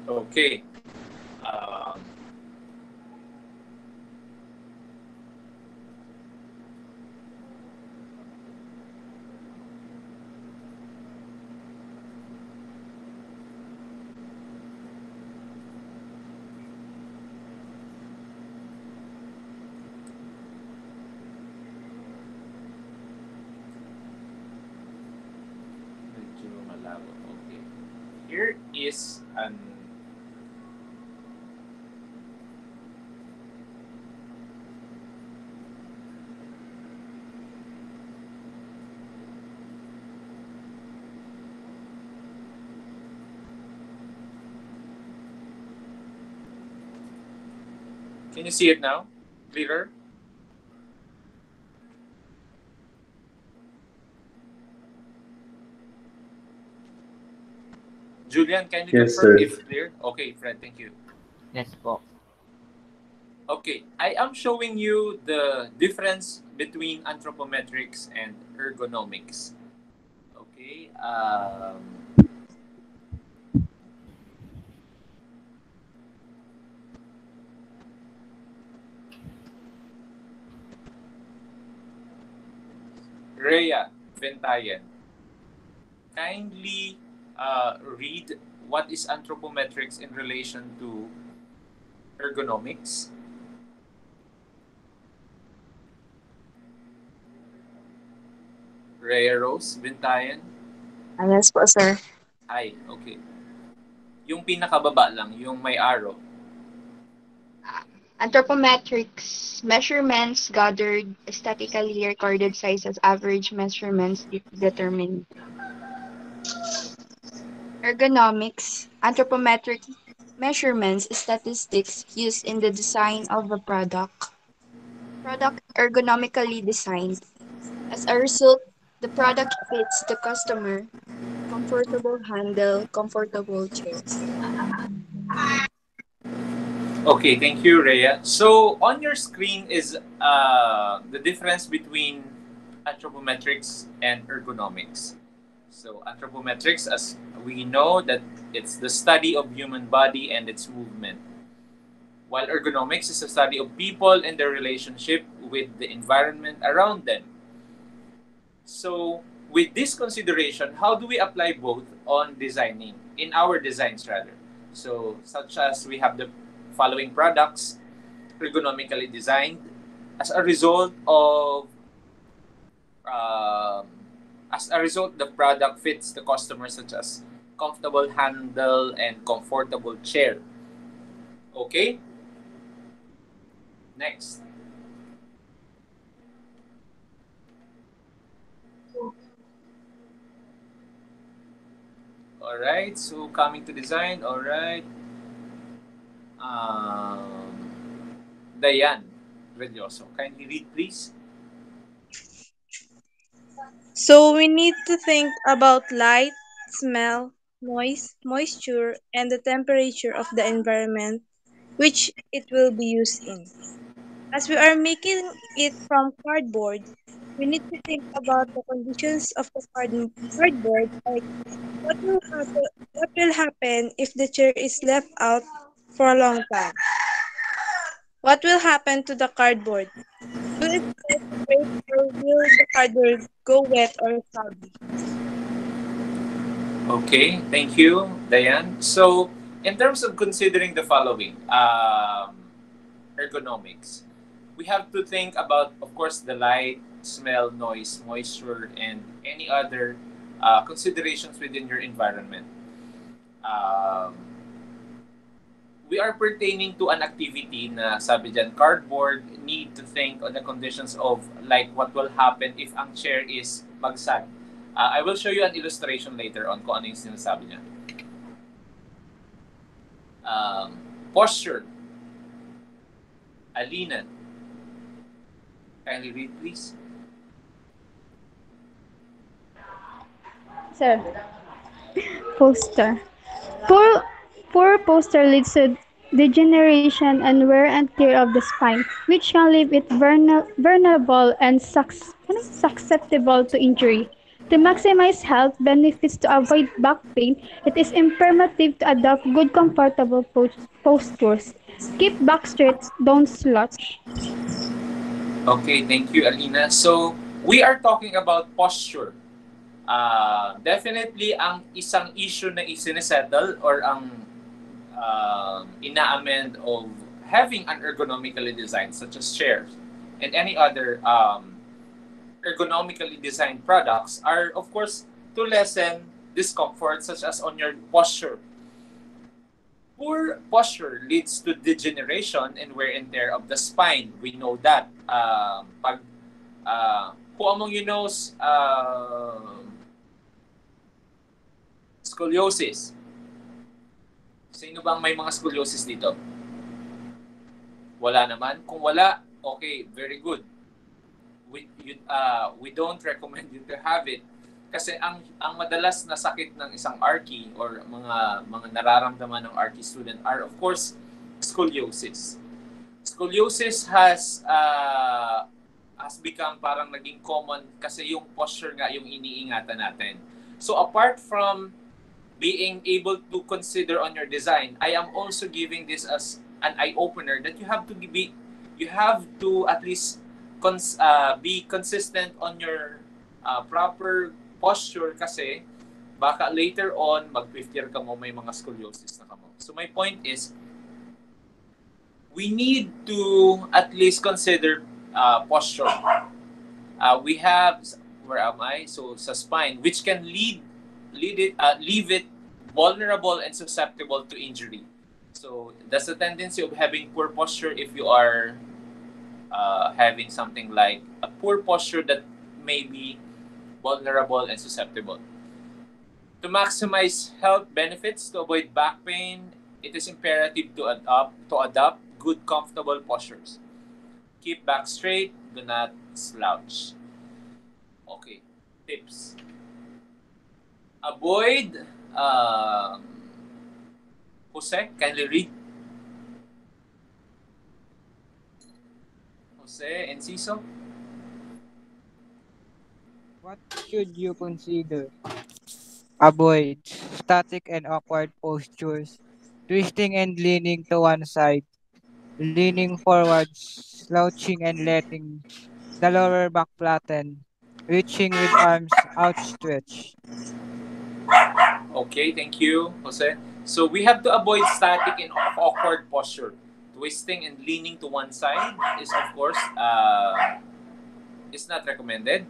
Okay. Medyo malabo. Okay. Here is an Can you see it now? Clearer? Julian, can you Yes, confirm sir. if clear? Okay, Fred, thank you. Yes po. Okay, I am showing you the difference between anthropometrics and ergonomics. Okay. Rhea Ventayan, kindly read what is anthropometrics in relation to ergonomics. Rhea Rose Ventayan. Yes po, sir. Ay, okay. Yung pinakababa lang, yung may arrow. Anthropometrics measurements gathered statically recorded sizes average measurements determined. Ergonomics anthropometric measurements statistics used in the design of a product. Product ergonomically designed. As a result, the product fits the customer. Comfortable handle, comfortable chair. Okay, thank you, Rhea. So on your screen is the difference between anthropometrics and ergonomics. So anthropometrics, as we know, that it's the study of human body and its movement. While ergonomics is a study of people and their relationship with the environment around them. So with this consideration, how do we apply both on designing, in our designs rather? So such as we have the following products ergonomically designed as a result of the product fits the customer, such as comfortable handle and comfortable chair. Okay? Next. Alright, so coming to design, alright. Diane Religioso, kindly read please. So we need to think about light, smell, noise, moisture, and the temperature of the environment which it will be used in. As we are making it from cardboard, we need to think about the conditions of the cardboard, like what will happen if the chair is left out for a long time? What will happen to the cardboard? Will it break or will the cardboard go wet or soggy? Okay, thank you, Diane. So, in terms of considering the following, ergonomics, we have to think about, of course, the light, smell, noise, moisture, and any other considerations within your environment. Um, we are pertaining to an activity na sabi dyan, cardboard, need to think on the conditions of like what will happen if ang chair is magsag. I will show you an illustration later on kung ano yung sinasabi niya. Posture. Alina. Kindly read, please. Sir. Poster. Poor posture leads to degeneration and wear and tear of the spine, which can leave it vulnerable and susceptible to injury. To maximize health benefits to avoid back pain, it is imperative to adopt good comfortable postures. Keep back straight, don't slouch. Okay, thank you, Alina. So, we are talking about posture. Definitely, ang isang issue na isinisettle or ang ina-amend of having an ergonomically designed, such as chairs and any other ergonomically designed products, are, of course, to lessen discomfort, such as on your posture. Poor posture leads to degeneration and wear and tear of the spine. We know that. Who among you knows scoliosis? Sino bang may mga scoliosis dito? Wala naman. Kung wala, okay, very good. We don't recommend you to have it. Kasi ang madalas na sakit ng isang ARCI or mga nararamdaman ng ARCI student are, of course, scoliosis. Scoliosis has become parang naging common kasi yung posture nga yung iniingatan natin. So apart from being able to consider on your design, I am also giving this as an eye-opener that you have to at least be consistent on your proper posture kasi baka later on mag-50 ka mo may mga scoliosis na ka mo. So my point is we need to at least consider posture. We have, where am I? So sa spine, which can leave it vulnerable and susceptible to injury. So that's the tendency of having poor posture if you are having something like a poor posture that may be vulnerable and susceptible. To maximize health benefits, to avoid back pain, it is imperative to adopt good, comfortable postures. Keep back straight, do not slouch. Okay, tips. Avoid, Jose, kindly read. Jose Enciso. What should you consider Avoid static and awkward postures, twisting and leaning to one side, leaning forward, slouching and letting the lower back flatten, reaching with arms outstretched. Okay, thank you, Jose. So we have to avoid static and awkward posture. Twisting and leaning to one side is, of course, is not recommended.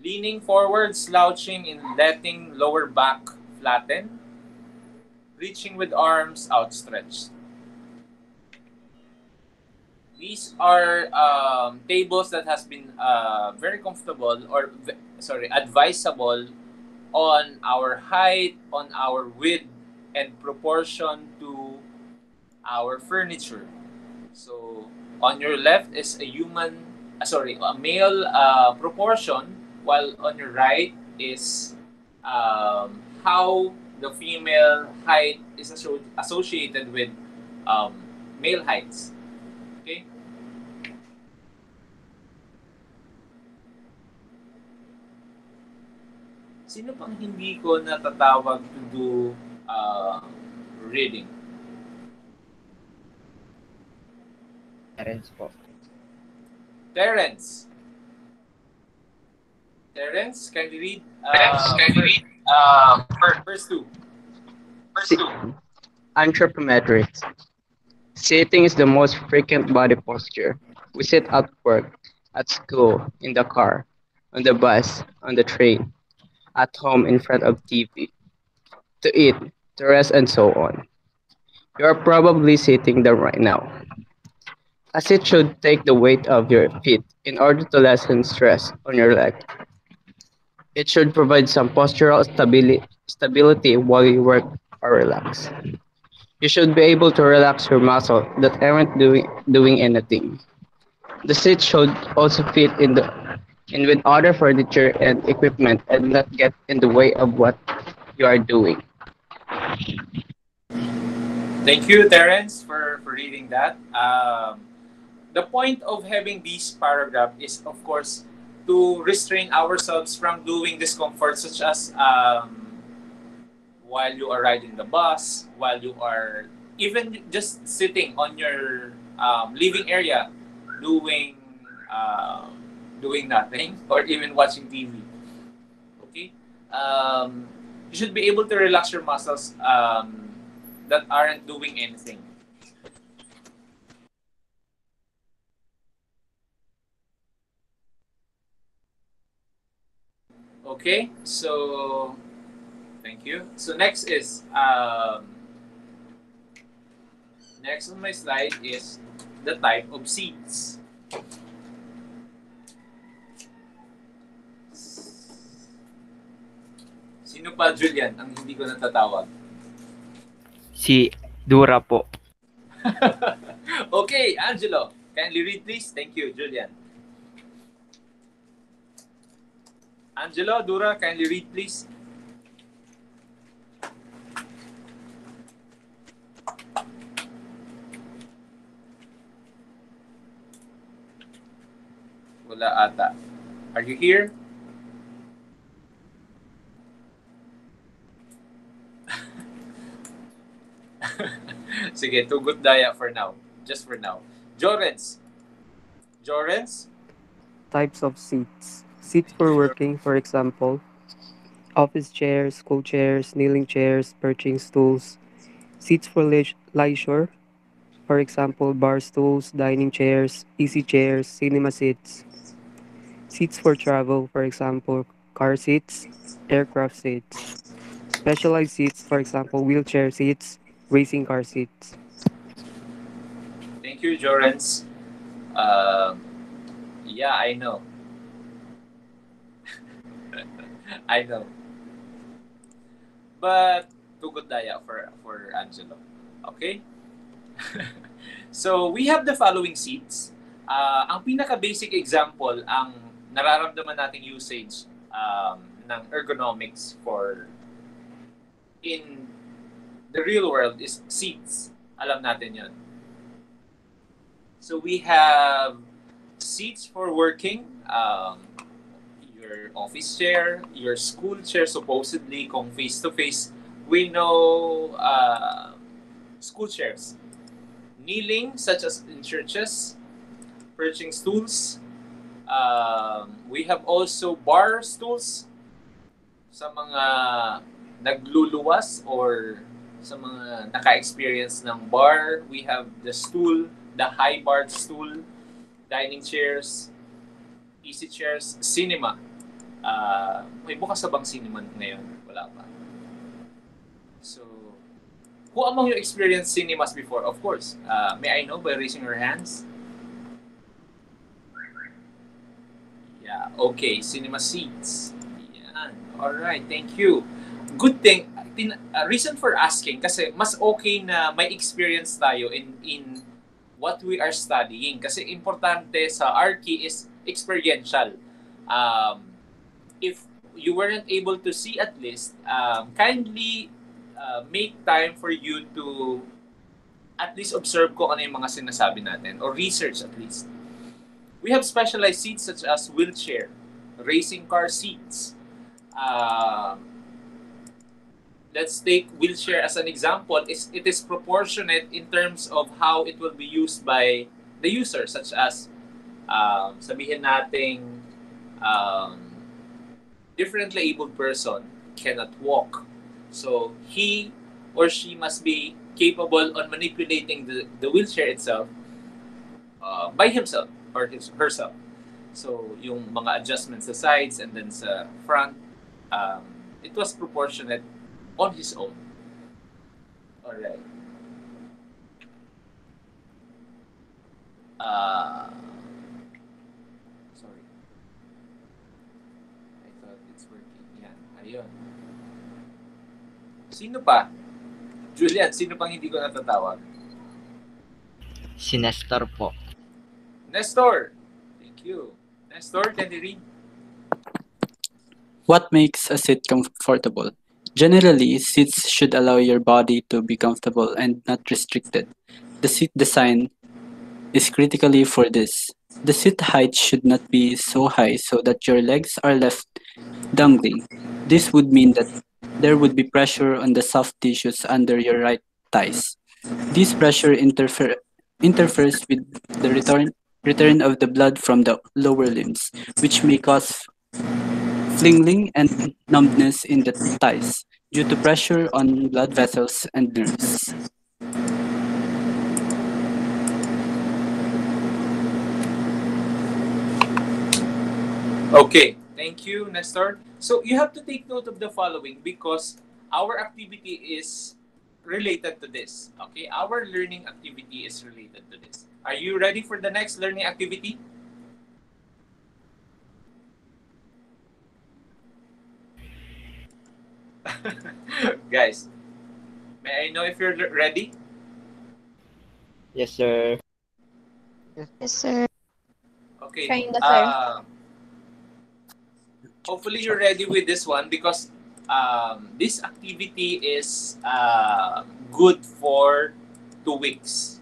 Leaning forward, slouching, and letting lower back flatten. Reaching with arms outstretched. These are tables that has been very comfortable or sorry advisable on our height, on our width, and proportion to our furniture. So on your left is a male proportion, while on your right is how the female height is associated with um, male heights. Okay. Sino pang hindi ko natatawag to do reading? Parents po. Terence. Terence, can you read? First two. Anthropometrics. Sitting is the most frequent body posture. We sit at work, at school, in the car, on the bus, on the train, at home in front of TV, to eat, to rest, and so on. You are probably sitting down right now. A sit should take the weight of your feet in order to lessen stress on your leg. It should provide some postural stability while you work or relax. You should be able to relax your muscles that aren't doing anything. The seat should also fit in with other furniture and equipment and not get in the way of what you are doing. Thank you, Terence, for reading that. The point of having this paragraph is, of course, to restrain ourselves from doing discomfort, such as while you are riding the bus, while you are even just sitting on your living area, doing doing nothing, or even watching TV. Okay, you should be able to relax your muscles that aren't doing anything. Okay, so thank you. So next on my slide is the type of seats. Sino pa, Julian, ang hindi ko natatawag? Si Dura po. Okay, Angelo, kindly read please. Thank you, Julian. Angelo, Dura, kindly read please. Wala ata. Are you here? Sige, tugot daya for now. Just for now. Jorens. Jorens? Types of seats. Seats for working, for example, office chairs, school chairs, kneeling chairs, perching stools. Seats for leisure, for example, bar stools, dining chairs, easy chairs, cinema seats. Seats for travel, for example, car seats, aircraft seats. Specialized seats, for example, wheelchair seats, racing car seats. Thank you, Jorens. Yeah, I know. I know. But tugot daya for Angelo. Okay? So, we have the following seats. Ang pinaka-basic example, ang nararamdaman nating usage ng ergonomics for in the real world is seats. Alam natin yon. So, we have seats for working. your office chair, your school chair, supposedly kung face-to-face, we know school chairs. Kneeling, such as in churches, perching stools. We have also bar stools sa mga nagluluwas or sa mga naka-experience ng bar. We have the stool, the high-barred stool, dining chairs, easy chairs, cinema. May bukas na bang cinema ngayon? Wala pa. So, who among you experienced cinemas before? Of course. May I know by raising your hands? Yeah, okay. Cinema seats. Yan. Alright, thank you. Good thing. Reason for asking, kasi mas okay na may experience tayo in what we are studying. Kasi importante sa RK is experiential. If you weren't able to see at least, kindly make time for you to at least observe kung ano yung mga sinasabi natin or research at least. We have specialized seats such as wheelchair, racing car seats. Let's take wheelchair as an example. It is proportionate in terms of how it will be used by the user, such as sabihin nating differently abled person cannot walk. So he or she must be capable on manipulating the wheelchair itself by himself or herself. So yung mga adjustments sa sides and then sa front, it was proportionate on his own. Alright. Sorry. I thought it's working. Yan. Ayun. Sino pa? Julian, sino pang hindi ko natatawag? Si Nestor po. Nestor! Thank you. Nestor, can you read? What makes a seat comfortable? Generally, seats should allow your body to be comfortable and not restricted. The seat design is critically for this. The seat height should not be so high so that your legs are left dangling. This would mean that there would be pressure on the soft tissues under your right thighs. This pressure interferes with the return of the blood from the lower limbs, which may cause flinging and numbness in the thighs due to pressure on blood vessels and nerves. Okay, thank you, Nestor. So you have to take note of the following because our activity is related to this. Okay, our learning activity is related to this. Are you ready for the next learning activity? Guys, may I know if you're ready? Yes, sir. Yes, sir. Okay. Kinda, sir. Hopefully you're ready with this one because this activity is good for 2 weeks.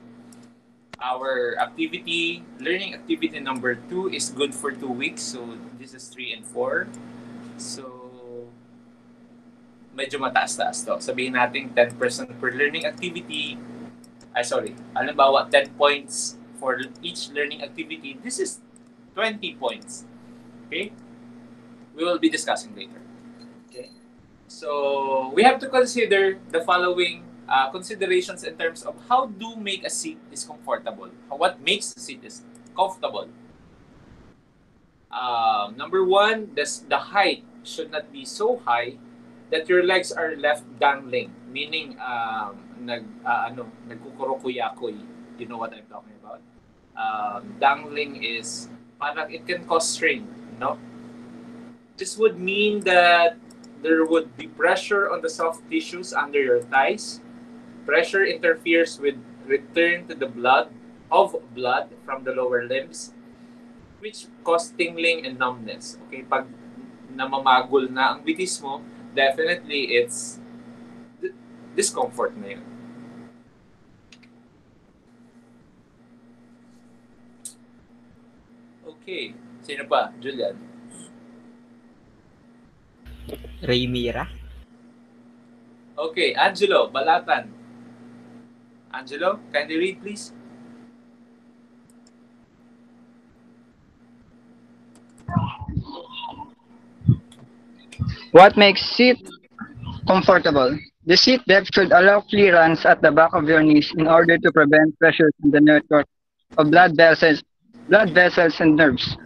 Our activity, learning activity number 2 is good for 2 weeks. So this is 3 and 4. So medyo mataas-taas to. Sabihin natin 10% per learning activity. Halimbawa 10 points for each learning activity. This is 20 points. Okay? We will be discussing later. Okay? So, we have to consider the following considerations in terms of how do make a seat is comfortable. What makes a seat is comfortable. Number 1, the height should not be so high that your legs are left dangling, meaning nagkukurokuyakoy. You know what I'm talking about? Dangling is parang it can cause strain, no? This would mean that there would be pressure on the soft tissues under your thighs. Pressure interferes with return to the blood from the lower limbs, which cause tingling and numbness. Okay, pag namamagol na ang bitis mo, definitely it's discomfort na yun. Okay, sino pa? Julian? Raymira? Okay, Angelo, Balatan. Angelo, can you read, please? What makes seat comfortable? The seat depth should allow clearance at the back of your knees in order to prevent pressure in the network of blood vessels and nerves.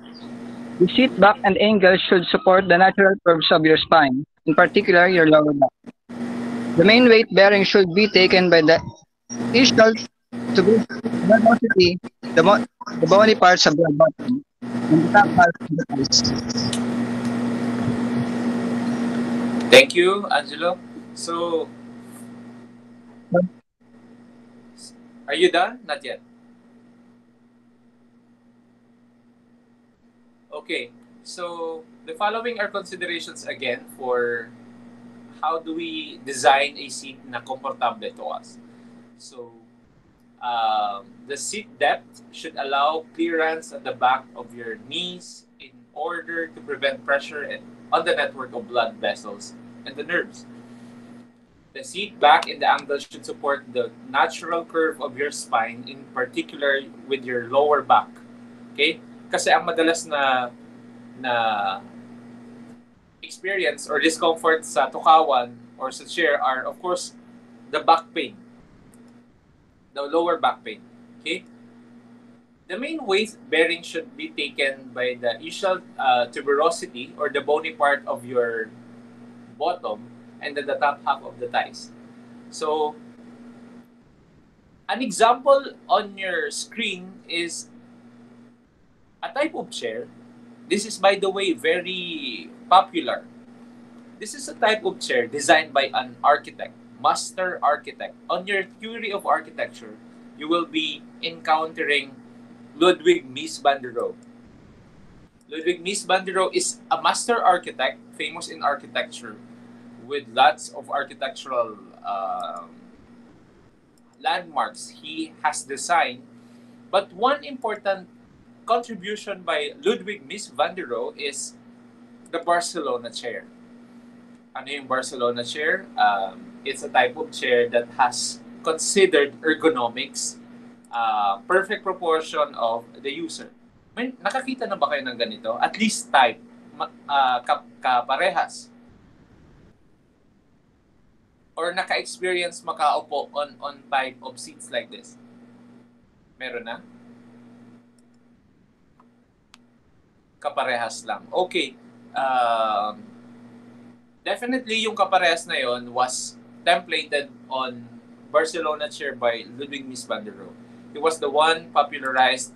The seat back and angle should support the natural curves of your spine, in particular your lower back. The main weight bearing should be taken by the ischial tuberosity, the bony parts of the bottom, and the top half of the thighs. Thank you, Angelo. So, are you done? Not yet. Okay. So, the following are considerations again for how do we design a seat na komportable to us. So, the seat depth should allow clearance at the back of your knees in order to prevent pressure on the network of blood vessels and the nerves. The seat back in the angle should support the natural curve of your spine, in particular with your lower back. Okay? Kasi ang madalas na experience or discomfort sa tukawan or sa chair are, of course, the back pain, the lower back pain. Okay? The main weight bearing should be taken by the ischial tuberosity or the bony part of your bottom and then the top half of the thighs. So, an example on your screen is a type of chair. This is, by the way, very popular. This is a type of chair designed by an architect, master architect. On your theory of architecture, you will be encountering Ludwig Mies van der Rohe. Ludwig Mies van der Rohe is a master architect, famous in architecture, with lots of architectural landmarks he has designed. But one important contribution by Ludwig Mies van der Rohe is the Barcelona Chair. Ano yung Barcelona Chair? It's a type of chair that has considered ergonomics, perfect proportion of the user. Nakakita na ba kayo ng ganito? At least type, kaparehas. Or naka-experience makaupo on type of seats like this? Meron na? Kaparehas lang. Okay. Definitely yung kaparehas na yon was templated on Barcelona Chair by Ludwig Mies van der Rohe. He was the one popularized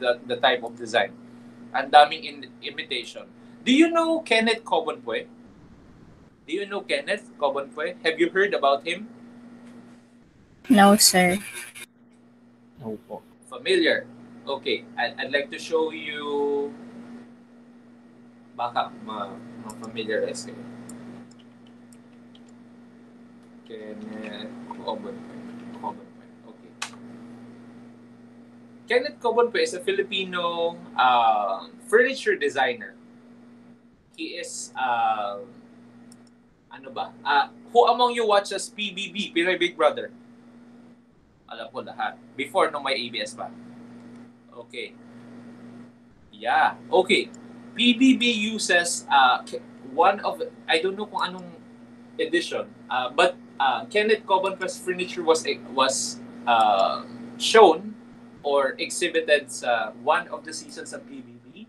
the type of design. Ang daming imitation. Do you know Kenneth Cobenfue? Do you know Kenneth Cobenfue? Have you heard about him? No, sir. No po. Familiar? Okay. I'd like to show you baka ma-familiarize kayo. Kenneth Cobenfue. Okay. Kenneth Cobenfue is a Filipino furniture designer. He is who among you watches PBB, Pinoy Big Brother? Alam ko lahat. Before nung may ABS pa. Okay. Yeah. Okay. PBB uses one of, I don't know kung anong edition, but Kenneth Cobenfue's furniture was shown or exhibited sa one of the seasons of PBB.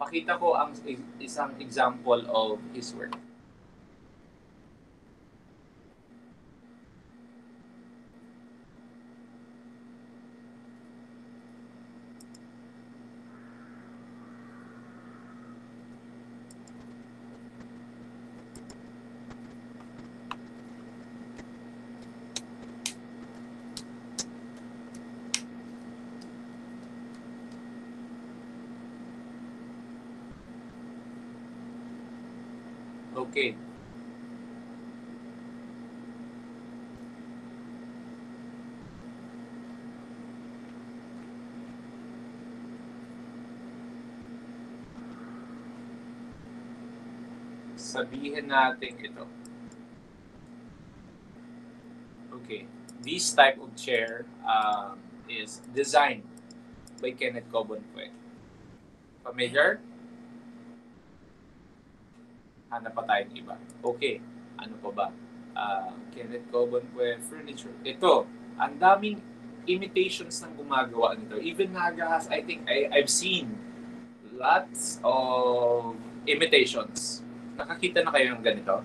Pakita ko ang isang example of his work. Okay. sabihin natin ito. Okay. This type of chair is designed by Kenneth Cobenfue. Familiar? Hanap pa tayong iba. Okay. Ano pa ba? Kenneth Cobenfue furniture. Ito, ang daming imitations ng gumagawa nito. Even Nagas, I think I've seen lots of imitations. Nakakita na kayo ng ganito?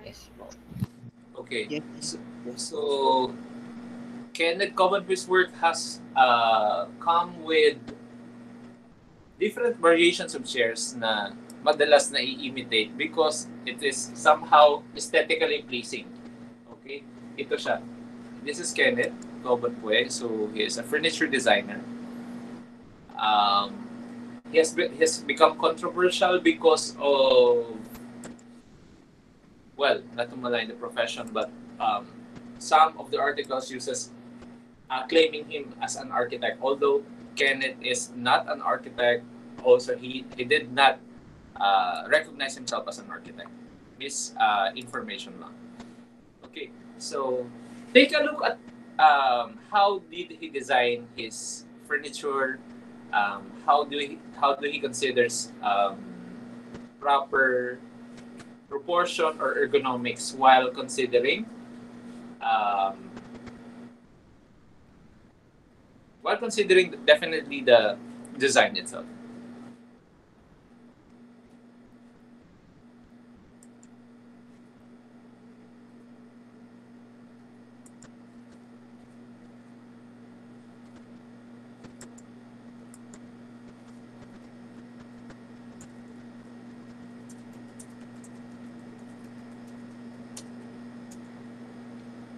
Yes po. Okay. Yes. So Kenneth Cobenfue's work has come with different variations of chairs na madalas na i-imitate because it is somehow aesthetically pleasing. Okay? Ito siya. This is Kenneth Cobenfue. So he is a furniture designer. He has become controversial because of, well, not to malign the profession, but some of the articles uses claiming him as an architect. Although Kenneth is not an architect, also he did not recognize himself as an architect. Misinformation lang. Okay, so take a look at how did he design his furniture. How do he considers proper proportion or ergonomics while considering definitely the design itself.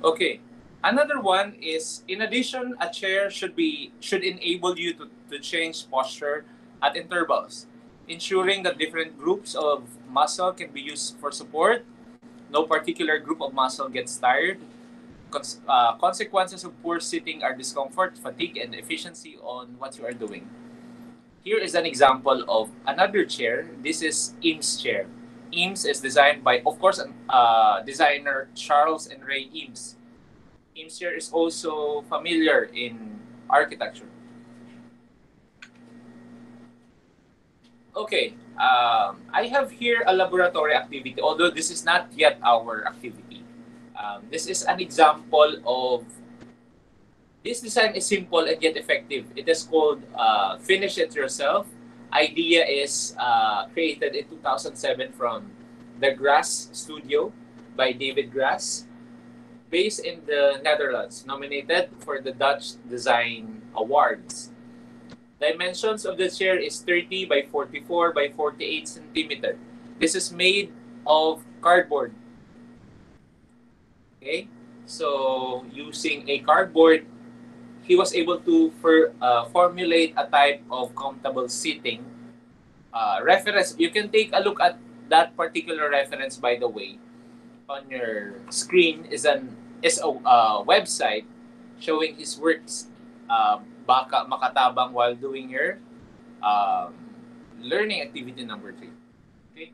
Okay. Another one is, in addition, a chair should enable you to change posture at intervals, ensuring that different groups of muscle can be used for support. No particular group of muscle gets tired. Consequences of poor sitting are discomfort, fatigue, and efficiency on what you are doing. Here is an example of another chair. This is Eames chair. Eames is designed by, of course, designer Charles and Ray Eames. Eames chair is also familiar in architecture. Okay, I have here a laboratory activity, although this is not yet our activity. This is an example of, this design is simple and yet effective. It is called Finish It Yourself. Idea is created in 2007 from the Grass Studio by David Grass, based in the Netherlands, nominated for the Dutch Design Awards. Dimensions of the chair is 30 by 44 by 48 centimeter. This is made of cardboard. Okay, so using a cardboard, he was able to formulate a type of comfortable seating. Reference, you can take a look at that particular reference, by the way. On your screen is a website showing his works. Baka makatabang while doing your learning activity number 3. Okay?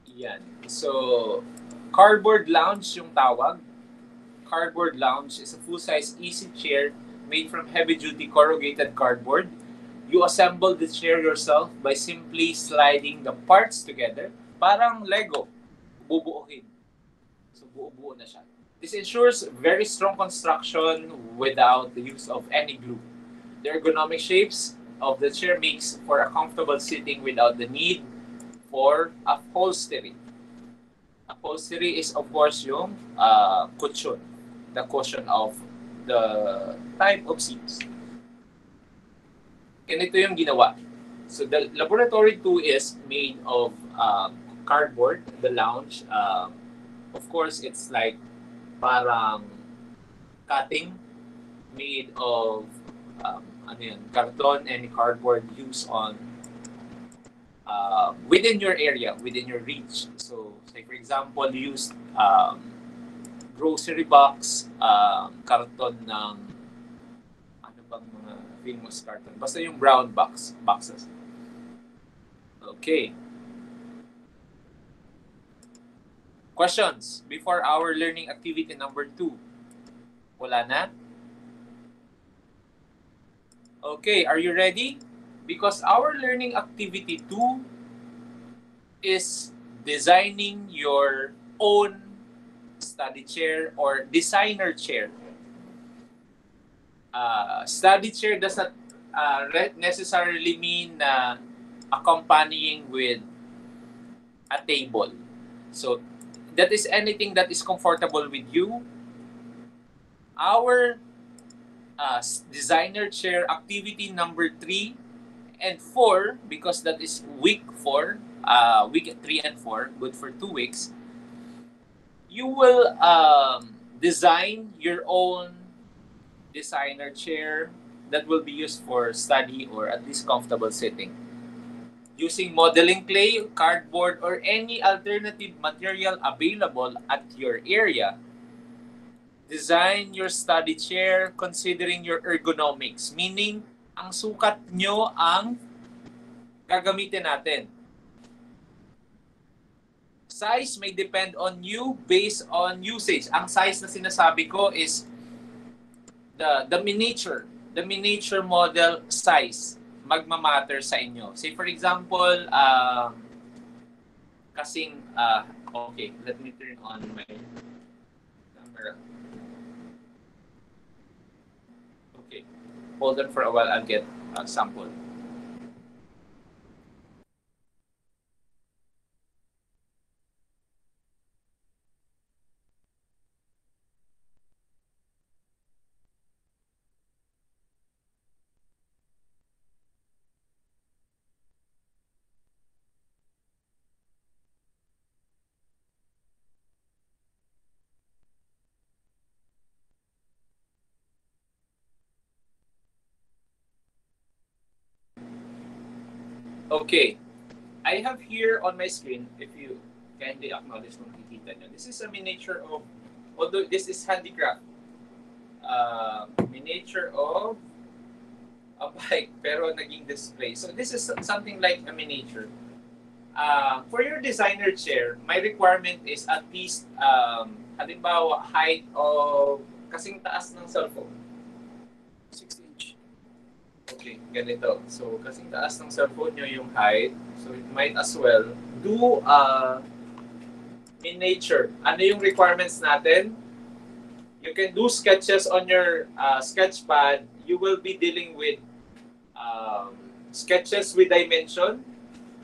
Yan. So, cardboard lounge yung tawag. Cardboard lounge is a full-size easy chair made from heavy-duty corrugated cardboard. You assemble the chair yourself by simply sliding the parts together. Parang Lego. Bubuuhin. So, buo-buo na siya. This ensures very strong construction without the use of any glue. The ergonomic shapes of the chair makes for a comfortable sitting without the need for upholstery. Upholstery is, of course, yung cushion. The cushion of the type of seats. Ganito yung ginawa. So the laboratory 2 is made of cardboard, the lounge. Of course, it's like parang cutting made of karton and cardboard used on within your area, within your reach. So, say for example, use grocery box, karton ng ano bang mga famous carton. Basta yung brown boxes. Okay. Questions before our learning activity number 2? Wala na? Okay, are you ready? Because our learning activity 2 is designing your own study chair or designer chair. Study chair does not necessarily mean accompanying with a table. So that is anything that is comfortable with you. Our designer chair activity number 3 and 4, because that is week 4, week 3 and 4, good for 2 weeks. You will design your own designer chair that will be used for study or at least comfortable sitting. Using modeling clay, cardboard, or any alternative material available at your area, design your study chair considering your ergonomics, meaning ang sukat nyo ang gagamitin natin. Size may depend on you based on usage. Ang size na sinasabi ko is the miniature model size magmamatter sa inyo. Say for example, okay, let me turn on my camera. Okay, hold on for a while, I'll get a sample. Okay, I have here on my screen, if you kindly acknowledge kung nakikita nyo, this is a miniature of, although this is handicraft, miniature of a bike, pero naging display. So this is something like a miniature. For your designer chair, my requirement is at least, halimbawa, height of kasing taas ng cellphone. 6 inch. Okay, ganito. So, kasing taas ng cellphone nyo yung height. So, it might as well do miniature. Ano yung requirements natin? You can do sketches on your sketch pad. You will be dealing with sketches with dimension.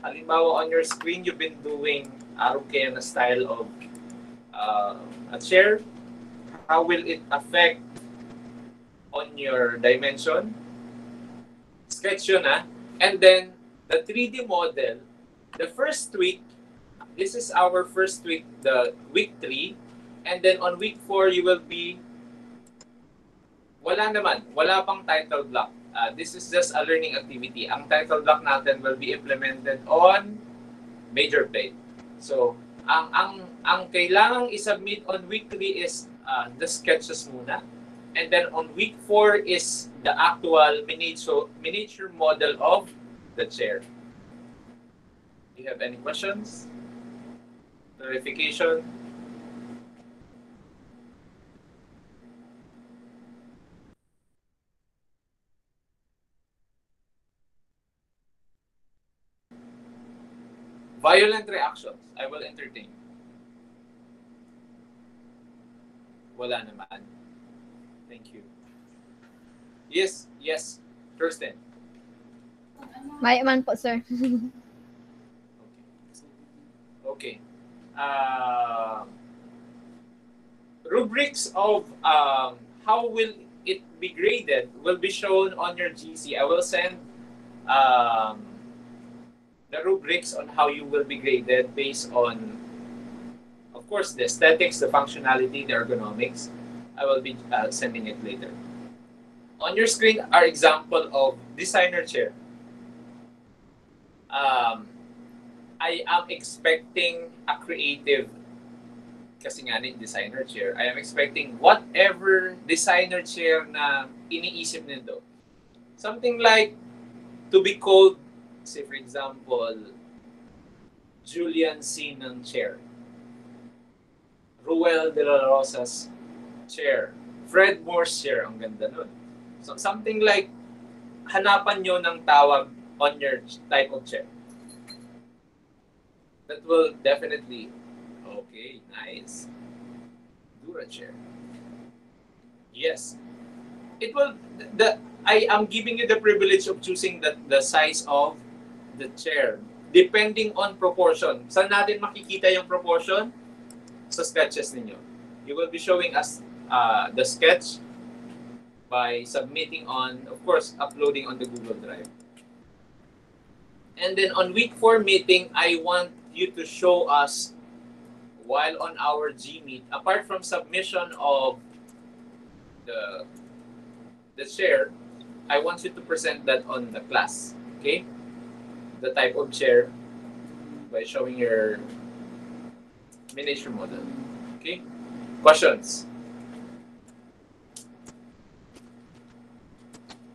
Halimbawa, on your screen, you've been doing arrow na style of a chair. How will it affect on your dimension? Sketch yun, and then the 3D model, the first week, this is our first week, the week 3, and then on week 4, you will be, wala pang title block. This is just a learning activity. Ang title block natin will be implemented on major plate. So, ang kailangang isubmit on week 3 is the sketches muna. And then on week 4 is the actual miniature model of the chair. Do you have any questions? Clarification? Violent reactions, I will entertain. Wala naman. Thank you. Yes, Kirsten. May man po, sir. Okay. Rubrics of how will it be graded will be shown on your GC. I will send the rubrics on how you will be graded based on, of course, the aesthetics, the functionality, the ergonomics. I will be sending it later. On your screen are example of designer chair. I am expecting a creative, kasi nga designer chair, I am expecting whatever designer chair na iniisip nito. Something like to be called, say for example, Julian Sinan Chair, Ruel de la Rosa's chair, Fred Moore's chair, ang ganda nun. So something like, hanapan nyo ng tawag on your type of chair. That will definitely, okay, nice. Dura chair. Yes. It will, I am giving you the privilege of choosing the size of the chair depending on proportion. Saan natin makikita yung proportion? Sa sketches ninyo. You will be showing us the sketch by submitting on, of course, uploading on the Google Drive. And then on week 4 meeting, I want you to show us, while on our Gmeet, apart from submission of the chair, I want you to present that on the class, okay? The type of chair by showing your miniature model, okay? Questions?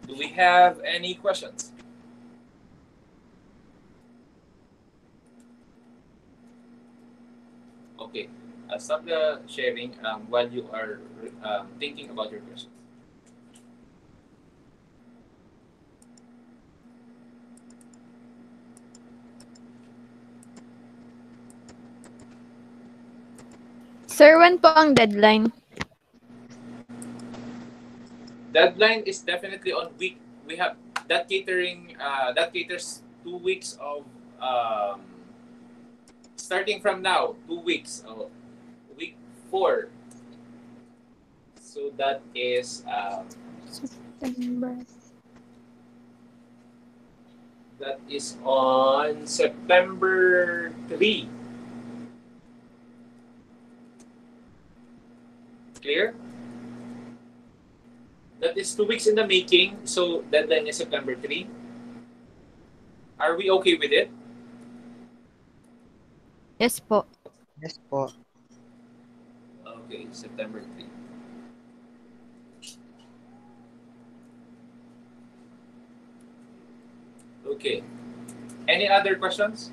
Do we have any questions? Okay, I'll stop the sharing while you are thinking about your questions. Sir, when po ang deadline? Deadline is definitely on week. We have that catering. That caters 2 weeks of starting from now. 2 weeks. Week 4. So that is September. That is on September 3. Clear? That is 2 weeks in the making. So deadline is September 3. Are we okay with it? Yes po. Yes po. Okay, September 3. Okay. Any other questions?